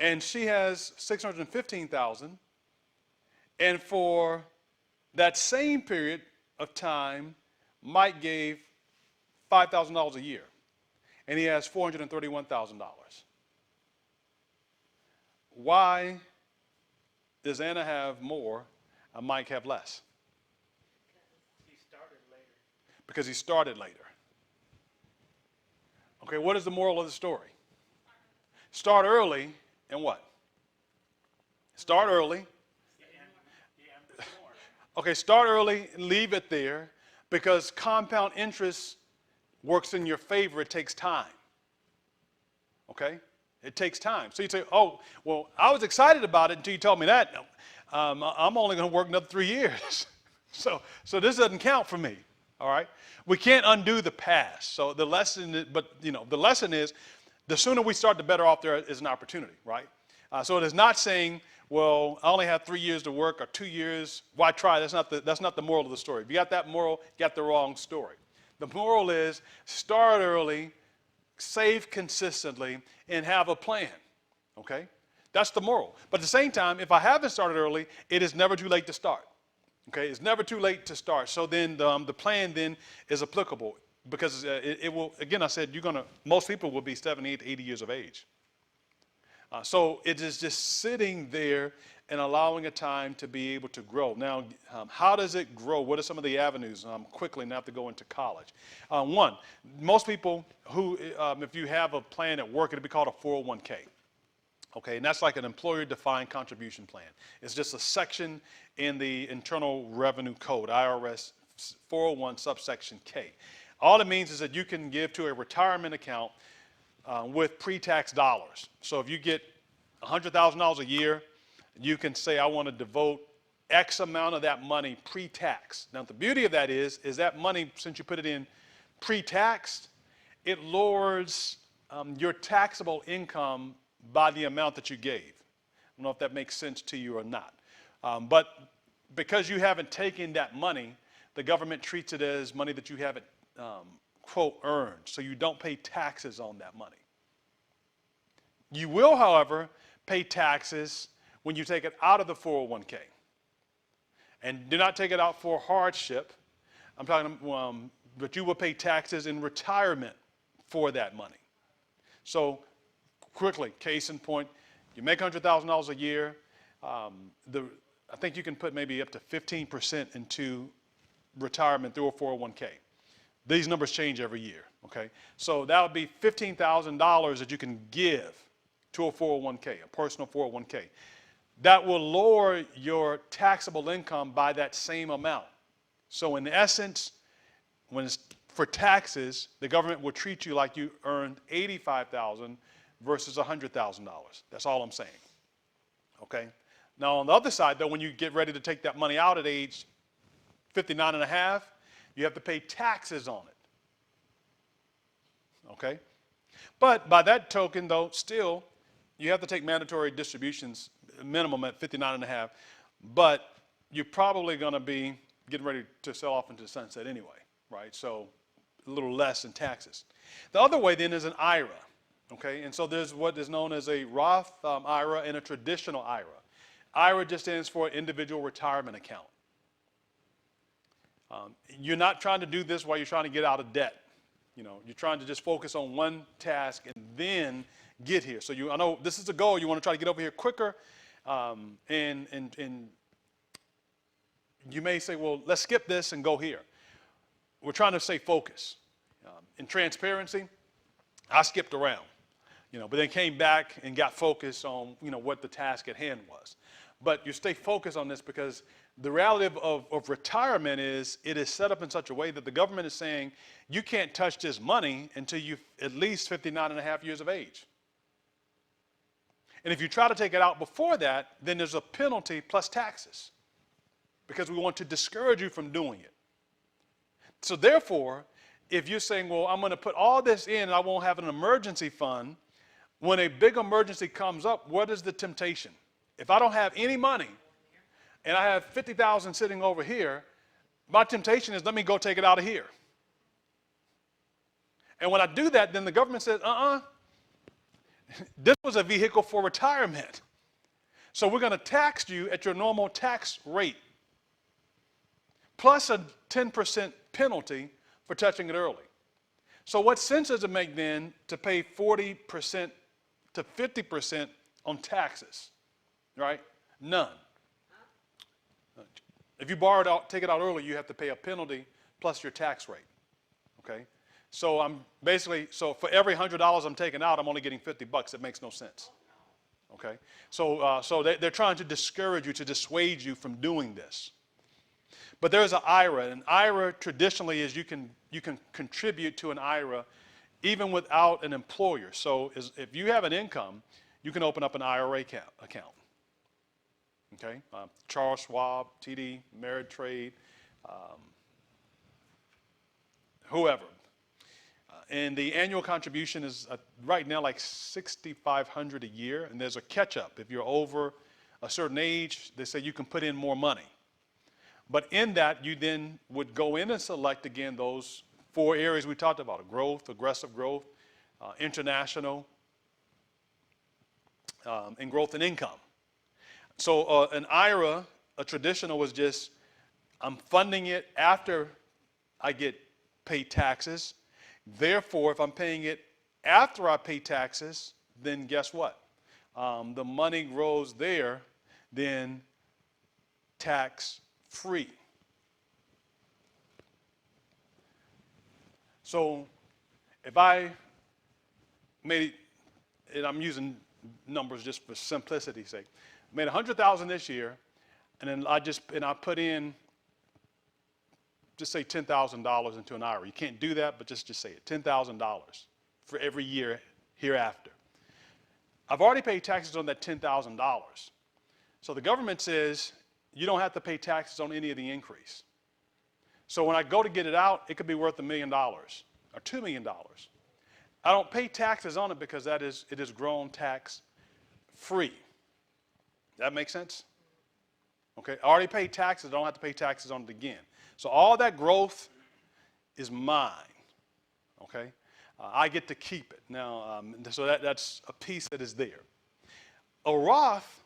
And she has 615,000. And for that same period of time, Mike gave $5,000 a year. And he has $431,000. Why does Anna have more and Mike have less? He started later. Because he started later. Okay, what is the moral of the story? Start early and what? Start early. Yeah, more. Okay, start early, leave it there, because compound interest works in your favor. It takes time. Okay? It takes time. So you say, oh, well, I was excited about it until you told me that. I'm only going to work another 3 years. so this doesn't count for me. All right? We can't undo the past. So the lesson is the sooner we start, the better off there is an opportunity, right? So it is not saying, well, I only have 3 years to work or 2 years. Why try? That's not the moral of the story. If you got that moral, you got the wrong story. The moral is start early, save consistently, and have a plan. Okay? That's the moral. But at the same time, if I haven't started early, it is never too late to start. Okay? It's never too late to start. So then the plan then is applicable because it will, again, I said, most people will be 70 to 80 years of age. So it is just sitting there and allowing a time to be able to grow. Now, how does it grow? What are some of the avenues? Quickly, not to go into college. One, most people who, if you have a plan at work, it'll be called a 401k. Okay, and that's like an employer-defined contribution plan. It's just a section in the Internal Revenue Code, IRS 401 subsection K. All it means is that you can give to a retirement account with pre-tax dollars. So if you get $100,000 a year, you can say, I want to devote X amount of that money pre-tax. Now, the beauty of that is that money, since you put it in pre-taxed, it lowers your taxable income by the amount that you gave. I don't know if that makes sense to you or not. But because you haven't taken that money, the government treats it as money that you haven't, quote, earned. So you don't pay taxes on that money. You will, however, pay taxes when you take it out of the 401k. And do not take it out for hardship. I'm talking, but you will pay taxes in retirement for that money. So quickly, case in point, you make $100,000 a year. I think you can put maybe up to 15% into retirement through a 401k. These numbers change every year, okay? So that would be $15,000 that you can give to a 401k, a personal 401k. That will lower your taxable income by that same amount. So in essence, when it's for taxes, the government will treat you like you earned $85,000 versus $100,000. That's all I'm saying, okay? Now on the other side, though, when you get ready to take that money out at age 59 and a half, you have to pay taxes on it, okay? But by that token, though, still, you have to take mandatory distributions minimum at 59 and a half, but you're probably going to be getting ready to sell off into the sunset anyway, right? So a little less in taxes. The other way then is an IRA, okay? And so there's what is known as a Roth IRA and a traditional IRA. IRA just stands for individual retirement account. You're not trying to do this while you're trying to get out of debt. You're trying to just focus on one task and then get here. So I know this is the goal. You want to try to get over here quicker. And you may say, well, let's skip this and go here. We're trying to stay focused. In transparency, I skipped around, but then came back and got focused on, what the task at hand was. But you stay focused on this because The reality of retirement is it is set up in such a way that the government is saying you can't touch this money until you're at least 59 and a half years of age. And if you try to take it out before that, then there's a penalty plus taxes because we want to discourage you from doing it. So therefore, if you're saying, well, I'm going to put all this in and I won't have an emergency fund, when a big emergency comes up, what is the temptation? If I don't have any money and I have 50,000 sitting over here, my temptation is let me go take it out of here. And when I do that, then the government says, this was a vehicle for retirement. So we're going to tax you at your normal tax rate, plus a 10% penalty for touching it early. So what sense does it make then to pay 40% to 50% on taxes, right? None. If you borrow it out, take it out early, you have to pay a penalty plus your tax rate, okay? So I'm basically, so for every $100 I'm taking out, I'm only getting $50. It makes no sense, okay? So they're trying to discourage you, to dissuade you from doing this. But there's an IRA. An IRA traditionally is you can contribute to an IRA even without an employer. So if you have an income, you can open up an IRA account. Okay? Charles Schwab, TD, Ameritrade, whoever. And the annual contribution is right now like $6,500 a year, and there's a catch-up. If you're over a certain age, they say you can put in more money. But in that, you then would go in and select, again, those 4 areas we talked about: growth, aggressive growth, international, and growth and income. So an IRA, a traditional, was just, I'm funding it after I get paid taxes. Therefore, if I'm paying it after I pay taxes, then guess what? The money grows there, then tax-free. So if I made, and I'm using numbers just for simplicity's sake, made $100,000 this year, and then I put in, just say $10,000 into an IRA. You can't do that, but just say it, $10,000 for every year hereafter. I've already paid taxes on that $10,000. So the government says you don't have to pay taxes on any of the increase. So when I go to get it out, it could be worth $1 million or $2 million. I don't pay taxes on it because it is grown tax free. That make sense? Okay, I already paid taxes, I don't have to pay taxes on it again. So all that growth is mine, okay? I get to keep it. Now, so that's a piece that is there. A Roth,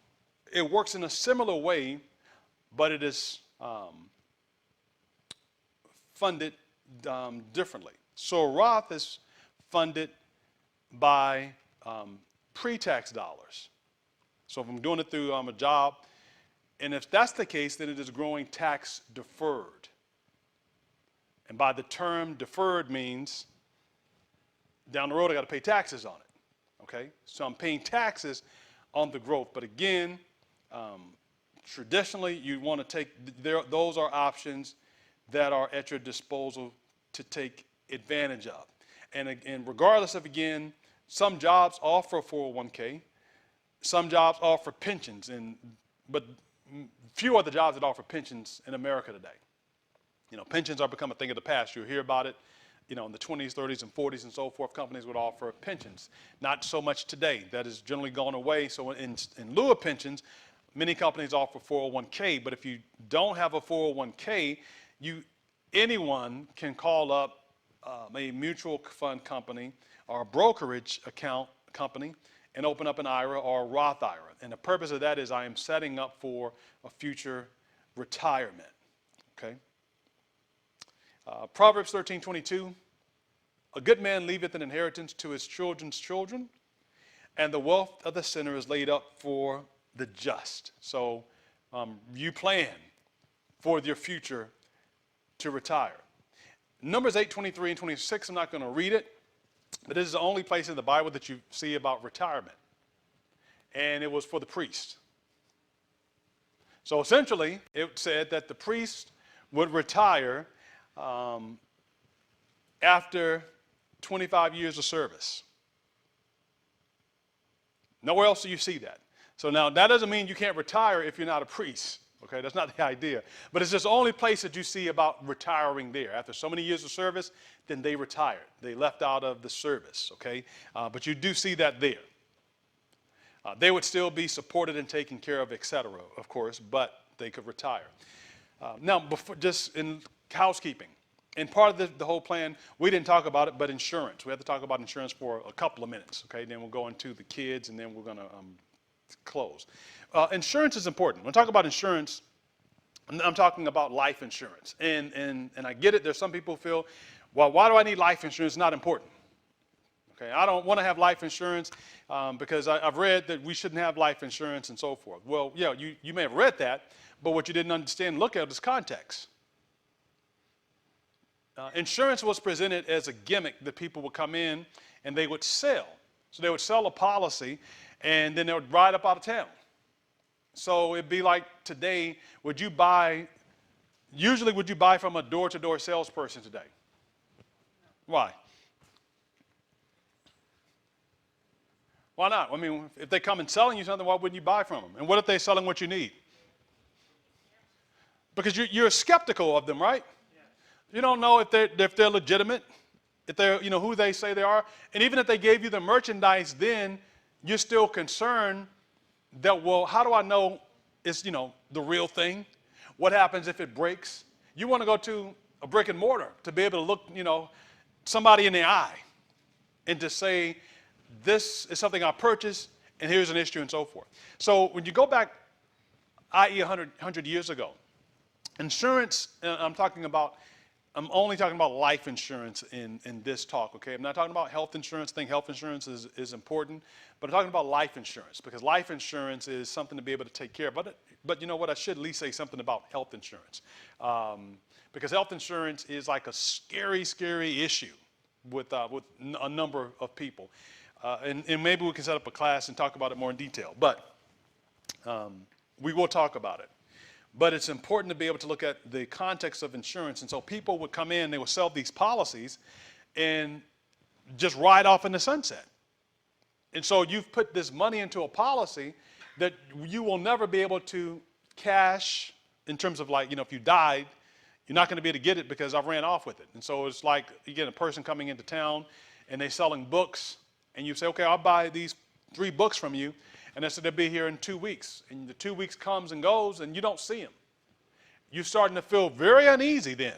it works in a similar way, but it is funded differently. So a Roth is funded by pre-tax dollars. So if I'm doing it through a job, and if that's the case, then it is growing tax deferred. And by the term deferred means down the road I got to pay taxes on it, okay? So I'm paying taxes on the growth. But again, traditionally you want to take, those are options that are at your disposal to take advantage of. And regardless of, again, some jobs offer 401k, some jobs offer pensions, but few are the jobs that offer pensions in America today. You know, pensions are become a thing of the past. You'll hear about it, you know, in the 20s, 30s, and 40s and so forth. Companies would offer pensions. Not so much today. That has generally gone away. So in lieu of pensions, many companies offer 401k. But if you don't have a 401k, anyone can call up a mutual fund company or a brokerage account company and open up an IRA or a Roth IRA. And the purpose of that is I am setting up for a future retirement, okay? Proverbs 13:22, a good man leaveth an inheritance to his children's children, and the wealth of the sinner is laid up for the just. So you plan for your future to retire. Numbers 8:23 and 26, I'm not going to read it, but this is the only place in the Bible that you see about retirement. And it was for the priest. So essentially, it said that the priest would retire after 25 years of service. Nowhere else do you see that. So now that doesn't mean you can't retire if you're not a priest. Okay, that's not the idea. But it's just the only place that you see about retiring there. After so many years of service, then they retired. They left out of the service, okay? But you do see that there. They would still be supported and taken care of, et cetera, of course, but they could retire. Now, before, just in housekeeping, and part of the whole plan, we didn't talk about it, but insurance. We have to talk about insurance for a couple of minutes, okay? Then we'll go into the kids, and then we're going to close. Insurance is important. When I talk about insurance, I'm talking about life insurance. And I get it. There's some people who feel, well, why do I need life insurance? It's not important. Okay, I don't want to have life insurance because I've read that we shouldn't have life insurance and so forth. Well, yeah, you may have read that, but what you didn't understand and look at is context. Insurance was presented as a gimmick that people would come in and they would sell. So they would sell a policy and then they would ride up out of town. So it'd be like today, usually would you buy from a door-to-door salesperson today? Why? Why not? I mean, if they come and selling you something, why wouldn't you buy from them? And what if they're selling what you need? Because you're skeptical of them, right? You don't know if they're legitimate, if they're, who they say they are. And even if they gave you the merchandise, then you're still concerned that, well, how do I know it's, the real thing? What happens if it breaks? You want to go to a brick and mortar to be able to look, somebody in the eye and to say, this is something I purchased, and here's an issue, and so forth. So when you go back, i.e. 100 years ago, insurance, I'm only talking about life insurance in this talk, okay? I'm not talking about health insurance. I think health insurance is important, but I'm talking about life insurance because life insurance is something to be able to take care of. But you know what? I should at least say something about health insurance because health insurance is like a scary, scary issue with a number of people. And maybe we can set up a class and talk about it more in detail, but we will talk about it. But it's important to be able to look at the context of insurance. And so people would come in, they would sell these policies and just ride off in the sunset. And so you've put this money into a policy that you will never be able to cash in terms of if you died, you're not going to be able to get it because I ran off with it. And so it's like you get a person coming into town and they're selling books and you say, okay, I'll buy these 3 books from you. And they said they'll be here in 2 weeks. And the 2 weeks comes and goes and you don't see them. You're starting to feel very uneasy then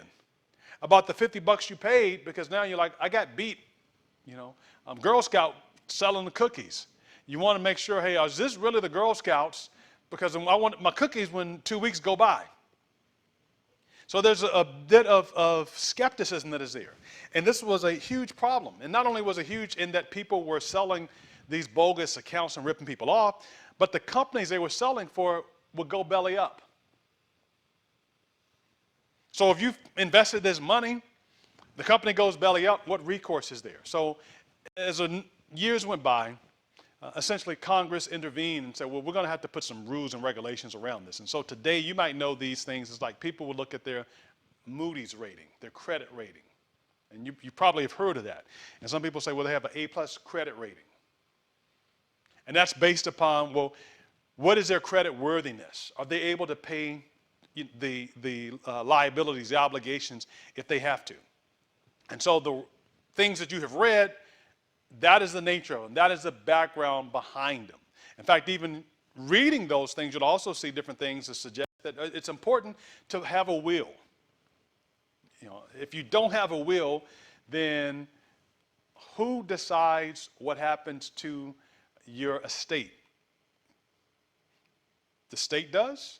about the $50 you paid because now you're like, I got beat. I'm Girl Scout selling the cookies. You want to make sure, hey, is this really the Girl Scouts? Because I want my cookies when 2 weeks go by. So there's a bit of skepticism that is there. And this was a huge problem. And not only was it huge in that people were selling these bogus accounts and ripping people off, but the companies they were selling for would go belly up. So if you've invested this money, the company goes belly up, what recourse is there? So as years went by, essentially Congress intervened and said, well, we're going to have to put some rules and regulations around this. And so today you might know these things. It's like people would look at their Moody's rating, their credit rating. And you probably have heard of that. And some people say, well, they have an A+ credit rating. And that's based upon, well, what is their credit worthiness? Are they able to pay the liabilities, the obligations, if they have to? And so the things that you have read, that is the nature of them. That is the background behind them. In fact, even reading those things, you'll also see different things that suggest that it's important to have a will. If you don't have a will, then who decides what happens to your estate? The state does,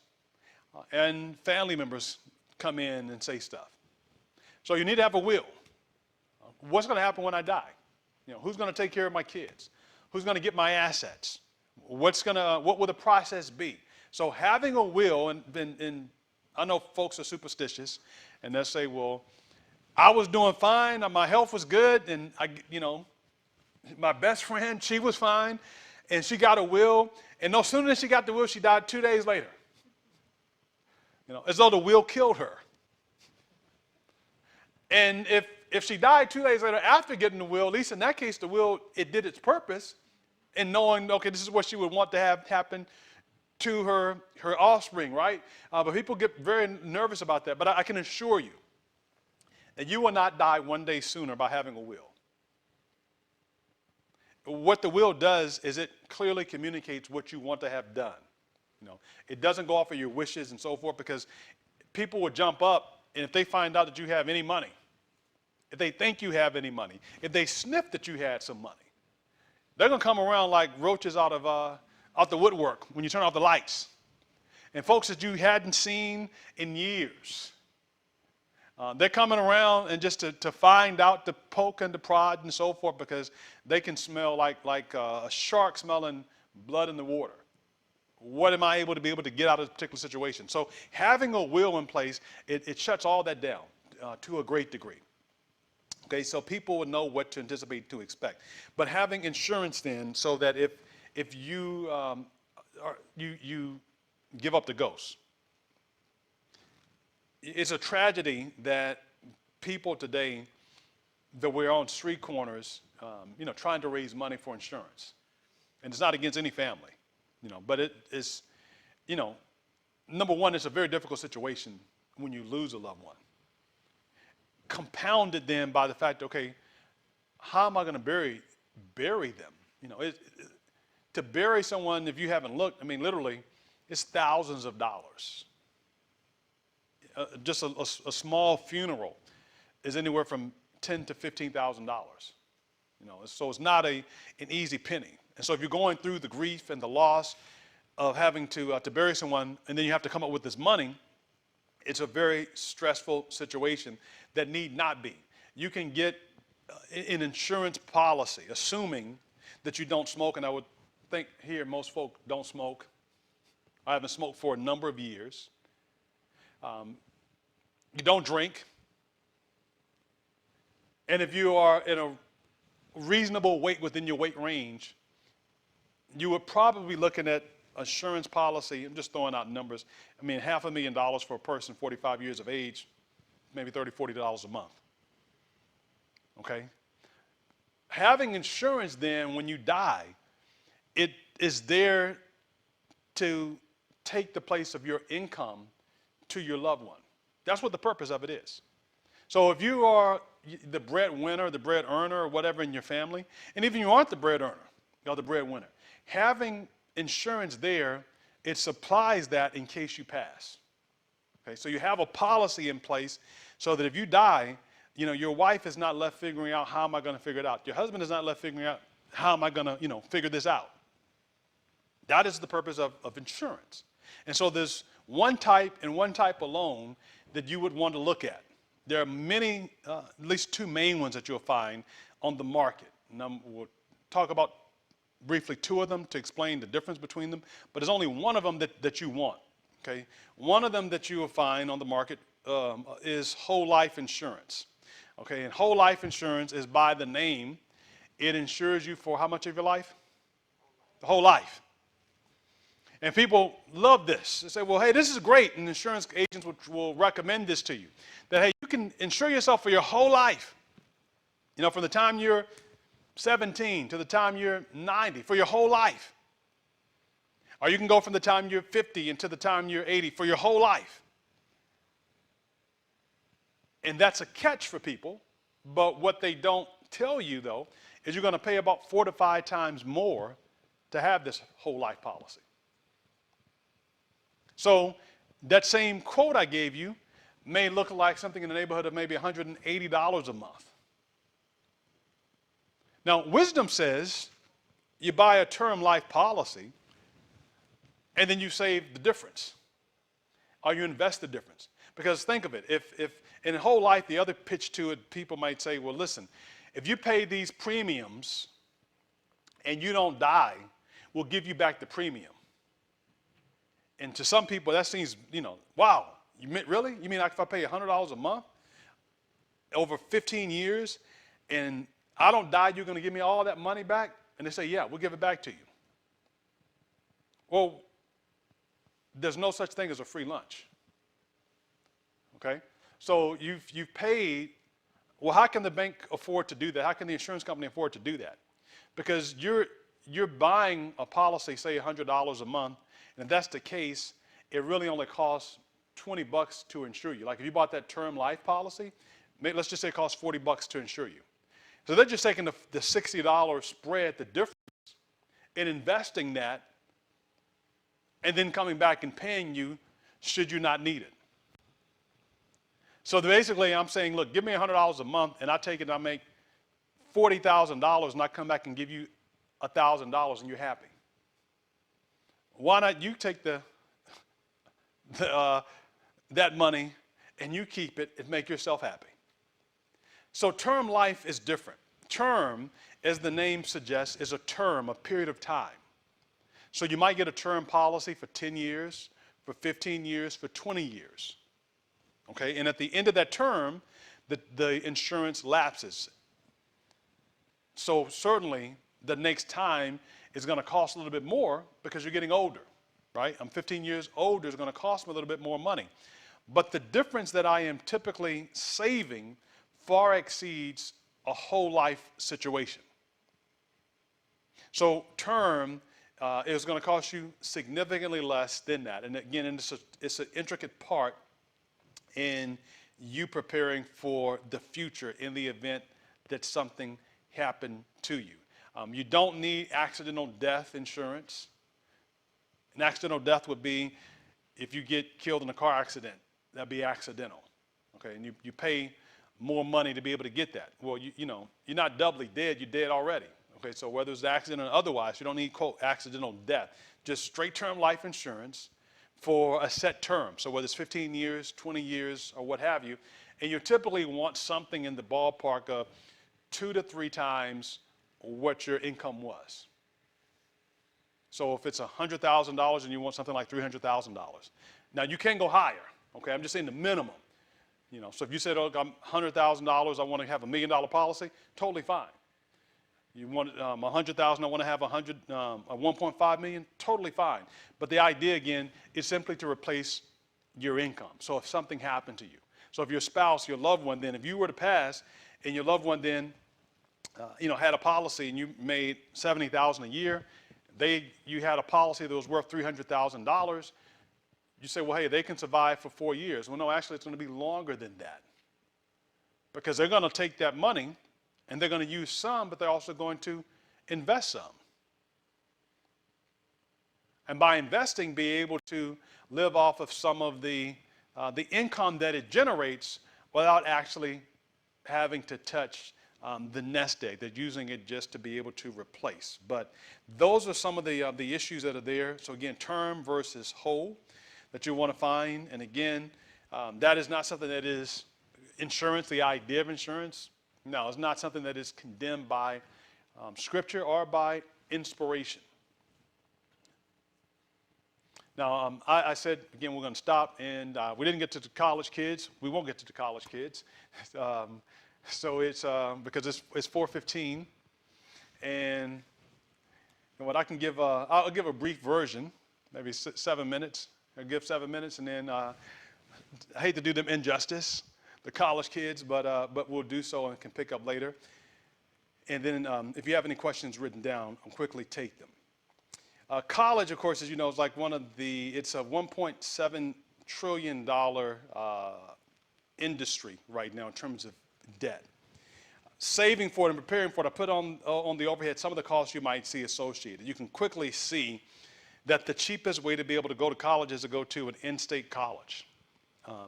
and family members come in and say stuff. So you need to have a will. What's going to happen when I die? Who's going to take care of my kids? Who's going to get my assets? What will the process be? So having a will, and I know folks are superstitious, and they'll say, well, I was doing fine, my health was good, and my best friend, she was fine, and she got a will, and no sooner than she got the will, she died 2 days later. as though the will killed her. And if she died 2 days later after getting the will, at least in that case, the will, it did its purpose in knowing, okay, this is what she would want to have happen to her offspring, right? But people get very nervous about that. But I can assure you that you will not die one day sooner by having a will. What the will does is it clearly communicates what you want to have done. It doesn't go off of your wishes and so forth, because people will jump up, and if they find out that you have any money, if they think you have any money, if they sniff that you had some money, they're going to come around like roaches out the woodwork when you turn off the lights. And folks that you hadn't seen in years, they're coming around and just to find out, to poke and to prod and so forth, because they can smell like a shark smelling blood in the water. What am I able to get out of this particular situation? So having a will in place, it shuts all that down to a great degree. Okay, so people would know what to anticipate, to expect. But having insurance then, so that if you you give up the ghost. It's a tragedy that people today, that we're on street corners, trying to raise money for insurance. And it's not against any family, but it is, number one, it's a very difficult situation when you lose a loved one. Compounded then by the fact, okay, how am I going to bury them? To bury someone, if you haven't looked, literally, it's thousands of dollars. Just a small funeral is anywhere from $10,000 to $15,000. So it's not an easy penny. And so if you're going through the grief and the loss of having to bury someone, and then you have to come up with this money, it's a very stressful situation that need not be. You can get an insurance policy, assuming that you don't smoke, and I would think here most folk don't smoke. I haven't smoked for a number of years. You don't drink. And if you are in a reasonable weight within your weight range, you would probably be looking at insurance policy. I'm just throwing out numbers. $500,000 for a person 45 years of age, maybe $30, $40 a month. Okay? Having insurance then, when you die, it is there to take the place of your income to your loved one. That's what the purpose of it is. So if you are the breadwinner, the bread earner, or whatever in your family, and even if you aren't the bread earner, you're the breadwinner, having insurance there, it supplies that in case you pass. Okay, so you have a policy in place so that if you die, your wife is not left figuring out, how am I going to figure it out? Your husband is not left figuring out, how am I going to, figure this out? That is the purpose of insurance. And so there's one type and one type alone that you would want to look at. There are many, at least two main ones that you'll find on the market. And we'll talk about briefly two of them to explain the difference between them, but there's only one of them that you want, okay? One of them that you will find on the market is whole life insurance, okay? And whole life insurance is by the name. It insures you for how much of your life? The whole life. And people love this. They say, well, hey, this is great, and insurance agents will recommend this to you, that, hey, you can insure yourself for your whole life, from the time you're 17 to the time you're 90, for your whole life. Or you can go from the time you're 50 until the time you're 80, for your whole life. And that's a catch for people, but what they don't tell you, though, is you're going to pay about 4 to 5 times more to have this whole life policy. So that same quote I gave you may look like something in the neighborhood of maybe $180 a month. Now, wisdom says you buy a term life policy and then you save the difference, or you invest the difference. Because think of it, if in whole life, the other pitch to it, people might say, well, listen, if you pay these premiums and you don't die, we'll give you back the premium. And to some people, that seems, wow, really? You mean if I pay $100 a month over 15 years and I don't die, you're going to give me all that money back? And they say, yeah, we'll give it back to you. Well, there's no such thing as a free lunch. okay? So you've paid. Well, how can the bank afford to do that? How can the insurance company afford to do that? Because you're buying a policy, say $100 a month, and if that's the case, it really only costs $20 to insure you. Like if you bought that term life policy, let's just say it costs $40 to insure you. So they're just taking the $60 spread, the difference, and investing that, and then coming back and paying you should you not need it. So basically, I'm saying, look, give me $100 a month, and I take it and I make $40,000, and I come back and give you $1,000, and you're happy. Why not you take that money and you keep it and make yourself happy? So term life is different. Term, as the name suggests, is a term, a period of time. So you might get a term policy for 10 years, for 15 years, for 20 years. Okay, and at the end of that term, the insurance lapses. So certainly the next time is going to cost a little bit more because you're getting older, right? I'm 15 years older, it's going to cost me a little bit more money. But the difference that I am typically saving far exceeds a whole life situation. So term is going to cost you significantly less than that. And again, it's an intricate part in you preparing for the future in the event that something happened to you. You don't need accidental death insurance. An accidental death would be if you get killed in a car accident. That'd be accidental. Okay, and you pay more money to be able to get that. Well, you know, you're not doubly dead, you're dead already. Okay, so whether it's an accident or otherwise, you don't need, quote, accidental death. Just straight term life insurance for a set term. So whether it's 15 years, 20 years, or what have you, and you typically want something in the ballpark of 2 to 3 times what your income was. So if it's $100,000 and you want something like $300,000. Now you can go higher, okay? I'm just saying the minimum. You know, so if you said, oh, I'm $100,000, I want to have $1 million policy, totally fine. You want $100,000, I want to have 1.5 million, totally fine. But the idea again is simply to replace your income. So if something happened to you, so if your spouse, your loved one, then if you were to pass and your loved one then, had a policy and you made $70,000 a year, you had a policy that was worth $300,000. You say, well, hey, they can survive for 4 years. Well, no, actually, it's going to be longer than that because they're going to take that money and they're going to use some, but they're also going to invest some. And by investing, be able to live off of some of the income that it generates without actually having to touch the nest egg. They're using it just to be able to replace. But those are some of the issues that are there. So again, term versus whole that you want to find. And again, that is not something that is insurance, the idea of insurance. No, it's not something that is condemned by Scripture or by inspiration. Now, I said, again, we're going to stop, and we didn't get to the college kids. We won't get to the college kids. So it's because it's 4:15, and what I can give, I'll give a brief version, maybe 7 minutes. I'll give 7 minutes, and then I hate to do them injustice, the college kids, but we'll do so and can pick up later. And then if you have any questions written down, I'll quickly take them. College, of course, as you know, is like it's a $1.7 trillion industry right now in terms of debt. Saving for it and preparing for it, I put on the overhead some of the costs you might see associated. You can quickly see that the cheapest way to be able to go to college is to go to an in-state college, a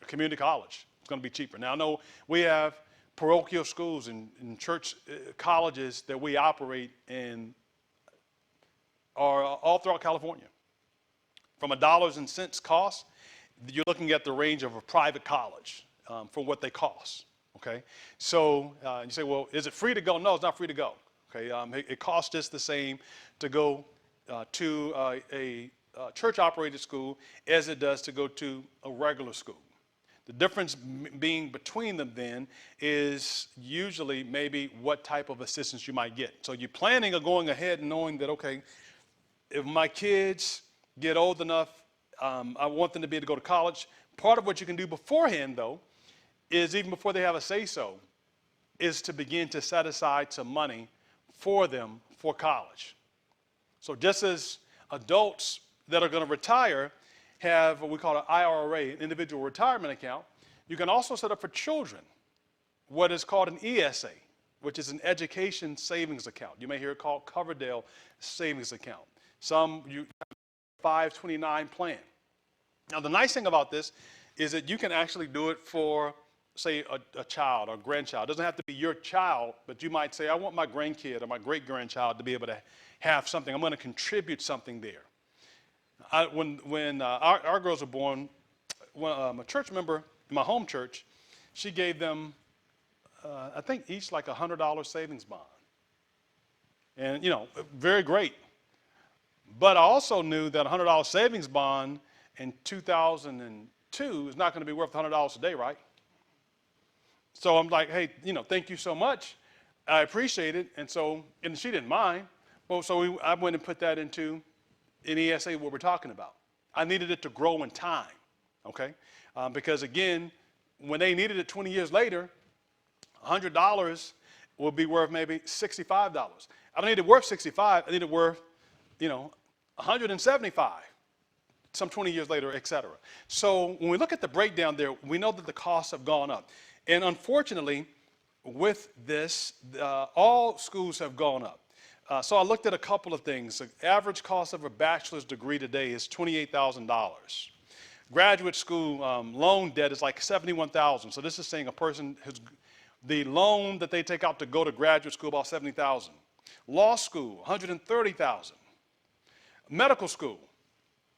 community college. It's going to be cheaper. Now, I know we have parochial schools and church colleges that we operate in are all throughout California. From a dollars and cents cost, you're looking at the range of a private college for what they cost. Okay, so you say, well, is it free to go? No, it's not free to go. Okay, it costs just the same to go to a church-operated school as it does to go to a regular school. The difference being between them then is usually maybe what type of assistance you might get. So you're planning on going ahead and knowing that, okay, if my kids get old enough, I want them to be able to go to college, Part of what you can do beforehand, though, is even before they have a say-so, is to begin to set aside some money for them for college. So just as adults that are going to retire have what we call an IRA, an individual retirement account, you can also set up for children what is called an ESA, which is an education savings account. You may hear it called Coverdale Savings Account. Some you have a 529 plan. Now, the nice thing about this is that you can actually do it for, say, a child or a grandchild. It doesn't have to be your child, but you might say, I want my grandkid or my great-grandchild to be able to have something. I'm going to contribute something there. When our girls were born, a church member in my home church, she gave them, I think, each like a $100 savings bond. And, very great. But I also knew that a $100 savings bond in 2002 is not going to be worth $100 a day, right? So I'm like, hey, thank you so much. I appreciate it. And she didn't mind. Well, so I went and put that into an ESA, what we're talking about. I needed it to grow in time, okay? Because again, when they needed it 20 years later, $100 will be worth maybe $65. I don't need it worth 65. I need it worth, 175. Some 20 years later, et cetera. So when we look at the breakdown there, we know that the costs have gone up. And unfortunately, with this, all schools have gone up. So I looked at a couple of things. The average cost of a bachelor's degree today is $28,000. Graduate school loan debt is like $71,000. So this is saying a person the loan that they take out to go to graduate school, about $70,000. Law school, $130,000. Medical school,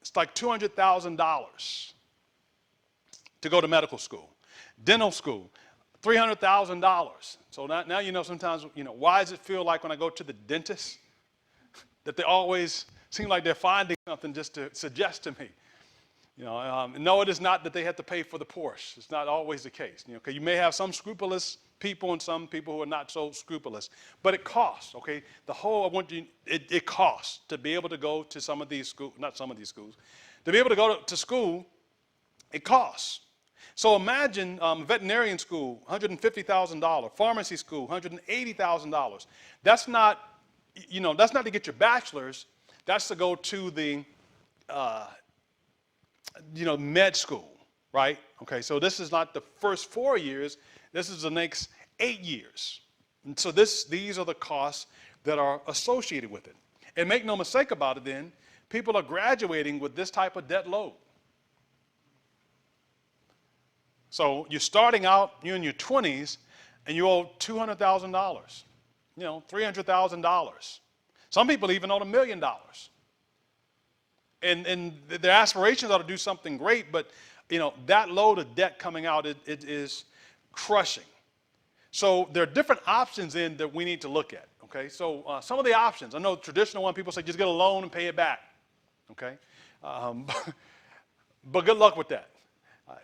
it's like $200,000 to go to medical school. Dental school, $300,000. So now sometimes, why does it feel like when I go to the dentist that they always seem like they're finding something just to suggest to me? No, it is not that they have to pay for the Porsche. It's not always the case. Okay, you may have some scrupulous people and some people who are not so scrupulous, but it costs. Okay, it costs to be able to go to some of these schools, not some of these schools, to be able to go to school. It costs. So imagine veterinarian school, $150,000, pharmacy school, $180,000. That's not to get your bachelor's. That's to go to the med school, right? Okay, so this is not the first 4 years. This is the next 8 years. And so these are the costs that are associated with it. And make no mistake about it then, people are graduating with this type of debt load. So you're starting out, you're in your 20s, and you owe $200,000, $300,000. Some people even owe $1 million. And their aspirations are to do something great, but that load of debt coming out, it is crushing. So there are different options that we need to look at. Okay, so some of the options, I know the traditional one, people say just get a loan and pay it back. Okay, but good luck with that.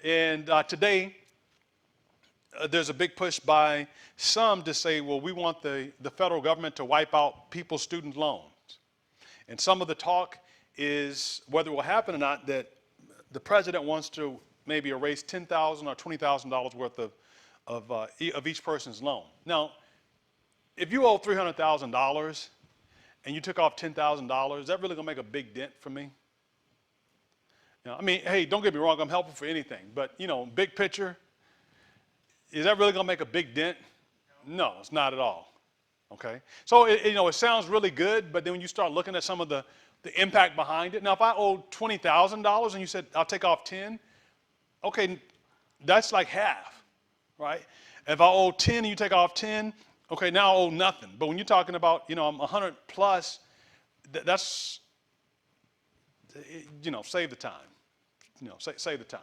And today, there's a big push by some to say, well, we want the federal government to wipe out people's student loans. And some of the talk is, whether it will happen or not, that the president wants to maybe erase $10,000 or $20,000 worth of each person's loan. Now, if you owe $300,000 and you took off $10,000, is that really going to make a big dent for me? Hey, don't get me wrong, I'm helpful for anything, but, big picture, is that really going to make a big dent? No, it's not at all, okay? So, it sounds really good, but then when you start looking at some of the impact behind it, now, if I owed $20,000 and you said, I'll take off 10, okay, that's like half, right? If I owe 10 and you take off 10, okay, now I owe nothing. But when you're talking about, I'm 100 plus, that's, save the time. Save the time.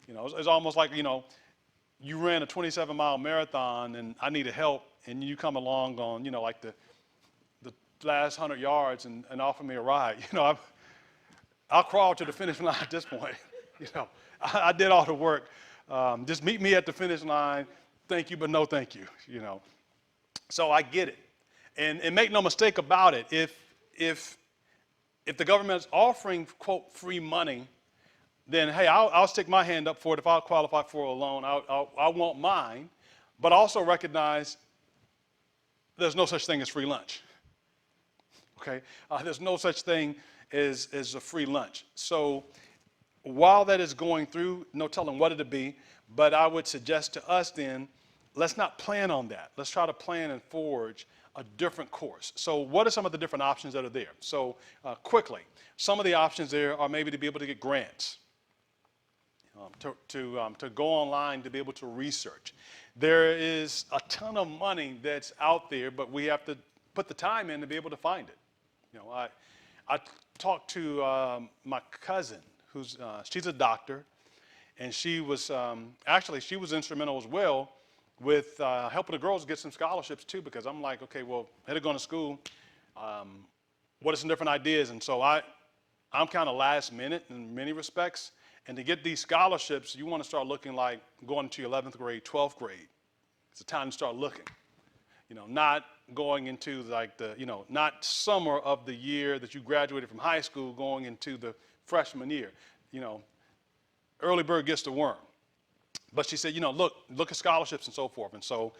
It's almost like, you ran a 27-mile marathon and I needed help, and you come along on, like the last 100 yards and offer me a ride. I'll crawl to the finish line at this point. I did all the work. Just meet me at the finish line. Thank you, but no thank you. So I get it. And make no mistake about it, if the government is offering, quote, free money, then hey, I'll stick my hand up for it. If I'll qualify for a loan, I want mine, but also recognize there's no such thing as free lunch. Okay, there's no such thing as a free lunch. So while that is going through, no telling what it'll be, but I would suggest to us then, let's not plan on that. Let's try to plan and forge a different course. So what are some of the different options that are there? So quickly, some of the options there are maybe to be able to get grants, to go online, to be able to research. There is a ton of money that's out there, but we have to put the time in to be able to find it. I talked to my cousin, she's a doctor, and she was she was instrumental as well with helping the girls get some scholarships too, because I'm like, okay, well, instead of going to school, what are some different ideas? And so I'm kind of last minute in many respects, and to get these scholarships, you want to start looking like going to 11th grade, 12th grade. It's a time to start looking. Not going into like not summer of the year that you graduated from high school going into the freshman year. Early bird gets the worm. But she said, look at scholarships and so forth. And so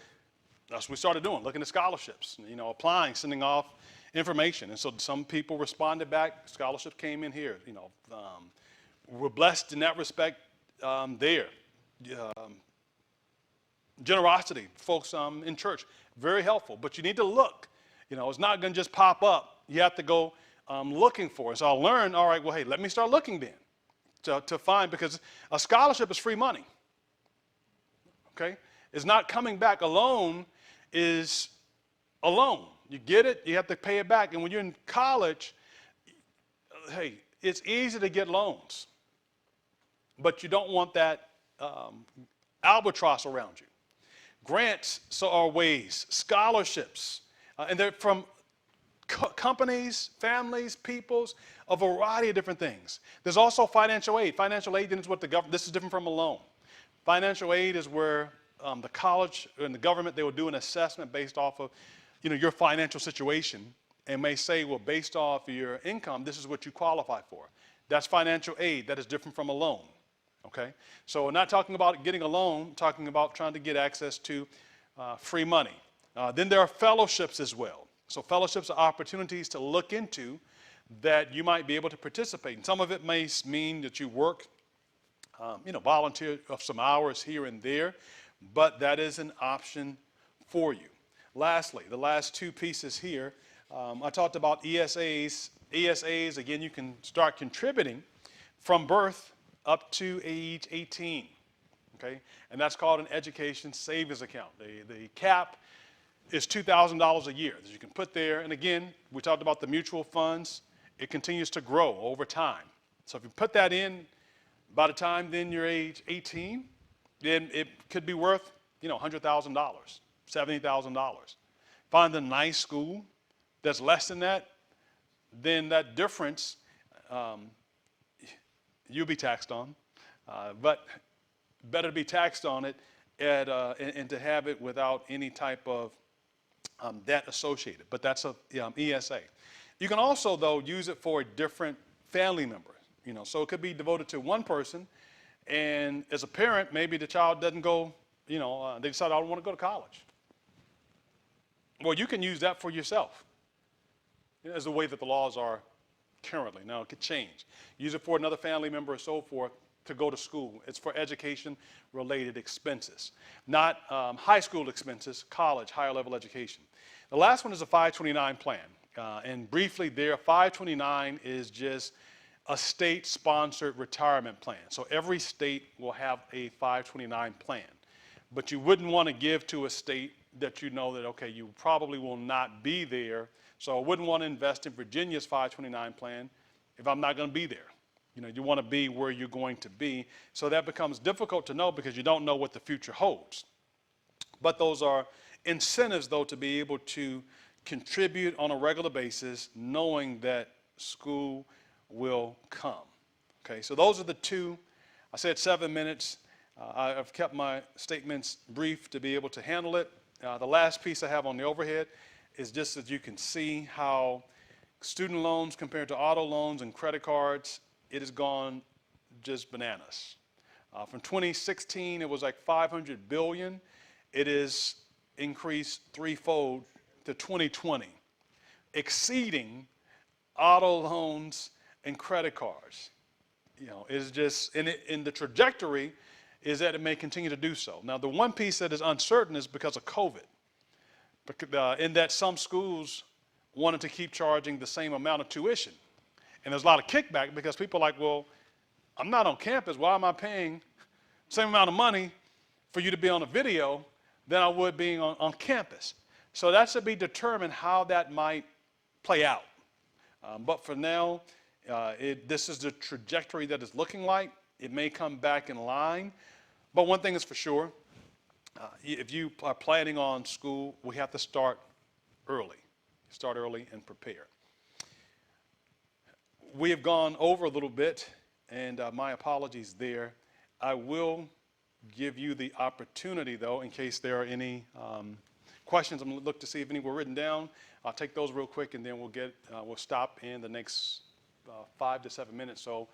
that's what we started doing, looking at scholarships, applying, sending off information. And so some people responded back, scholarships came in here. We're blessed in that respect there. Generosity, folks in church, very helpful. But you need to look. It's not going to just pop up. You have to go looking for it. So I'll learn, all right, well, hey, let me start looking then to find, because a scholarship is free money. Okay? It's not coming back. A loan is a loan. You get it, you have to pay it back. And when you're in college, hey, it's easy to get loans. But you don't want that albatross around you. Grants are ways, scholarships, and they're from companies, families, peoples, a variety of different things. There's also financial aid. Financial aid is what this is different from a loan. Financial aid is where the college and the government, they will do an assessment based off of, your financial situation, and may say, well, based off of your income, this is what you qualify for. That's financial aid. That is different from a loan. Okay? So we're not talking about getting a loan, I'm talking about trying to get access to free money. Then there are fellowships as well. So fellowships are opportunities to look into that you might be able to participate in. Some of it may mean that you work, volunteer of some hours here and there, but that is an option for you. Lastly, the last two pieces here, I talked about ESAs. ESAs, again, you can start contributing from birth up to age 18, okay? And that's called an education savings account. The cap is $2,000 a year that you can put there. And again, we talked about the mutual funds. It continues to grow over time. So if you put that in, by the time then you're age 18, then it could be worth, $100,000, $70,000. Find a nice school that's less than that, then that difference you'll be taxed on, but better to be taxed on it and to have it without any type of debt associated. But that's a ESA. You can also, though, use it for a different family member. So it could be devoted to one person, and as a parent, maybe the child doesn't go. They decide, I don't want to go to college. Well, you can use that for yourself. As the way that the laws are currently. Now, it could change. Use it for another family member or so forth to go to school. It's for education-related expenses, not high school expenses, college, higher level education. The last one is a 529 plan. And briefly there, 529 is just a state-sponsored retirement plan. So every state will have a 529 plan. But you wouldn't want to give to a state that you know that, okay, you probably will not be there. So I wouldn't want to invest in Virginia's 529 plan if I'm not going to be there. You want to be where you're going to be. So that becomes difficult to know because you don't know what the future holds. But those are incentives, though, to be able to contribute on a regular basis, knowing that school will come. Okay, so those are the two. I said 7 minutes. I've kept my statements brief to be able to handle it. The last piece I have on the overhead is just that you can see how student loans compared to auto loans and credit cards, it has gone just bananas. From 2016, it was like 500 billion. It is increased threefold to 2020, exceeding auto loans and credit cards. You know, it's just, in the trajectory is that it may continue to do so. Now, the one piece that is uncertain is because of COVID, in that some schools wanted to keep charging the same amount of tuition. And there's a lot of kickback because people are like, well, I'm not on campus. Why am I paying the same amount of money for you to be on a video than I would being on campus? So that should be determined how that might play out. But for now, this is the trajectory that it's looking like. It may come back in line. But one thing is for sure, if you are planning on school, we have to start early. Start early and prepare. We have gone over a little bit, and my apologies there. I will give you the opportunity, though, in case there are any questions. I'm going to look to see if any were written down. I'll take those real quick, and then we'll stop in the next 5 to 7 minutes. So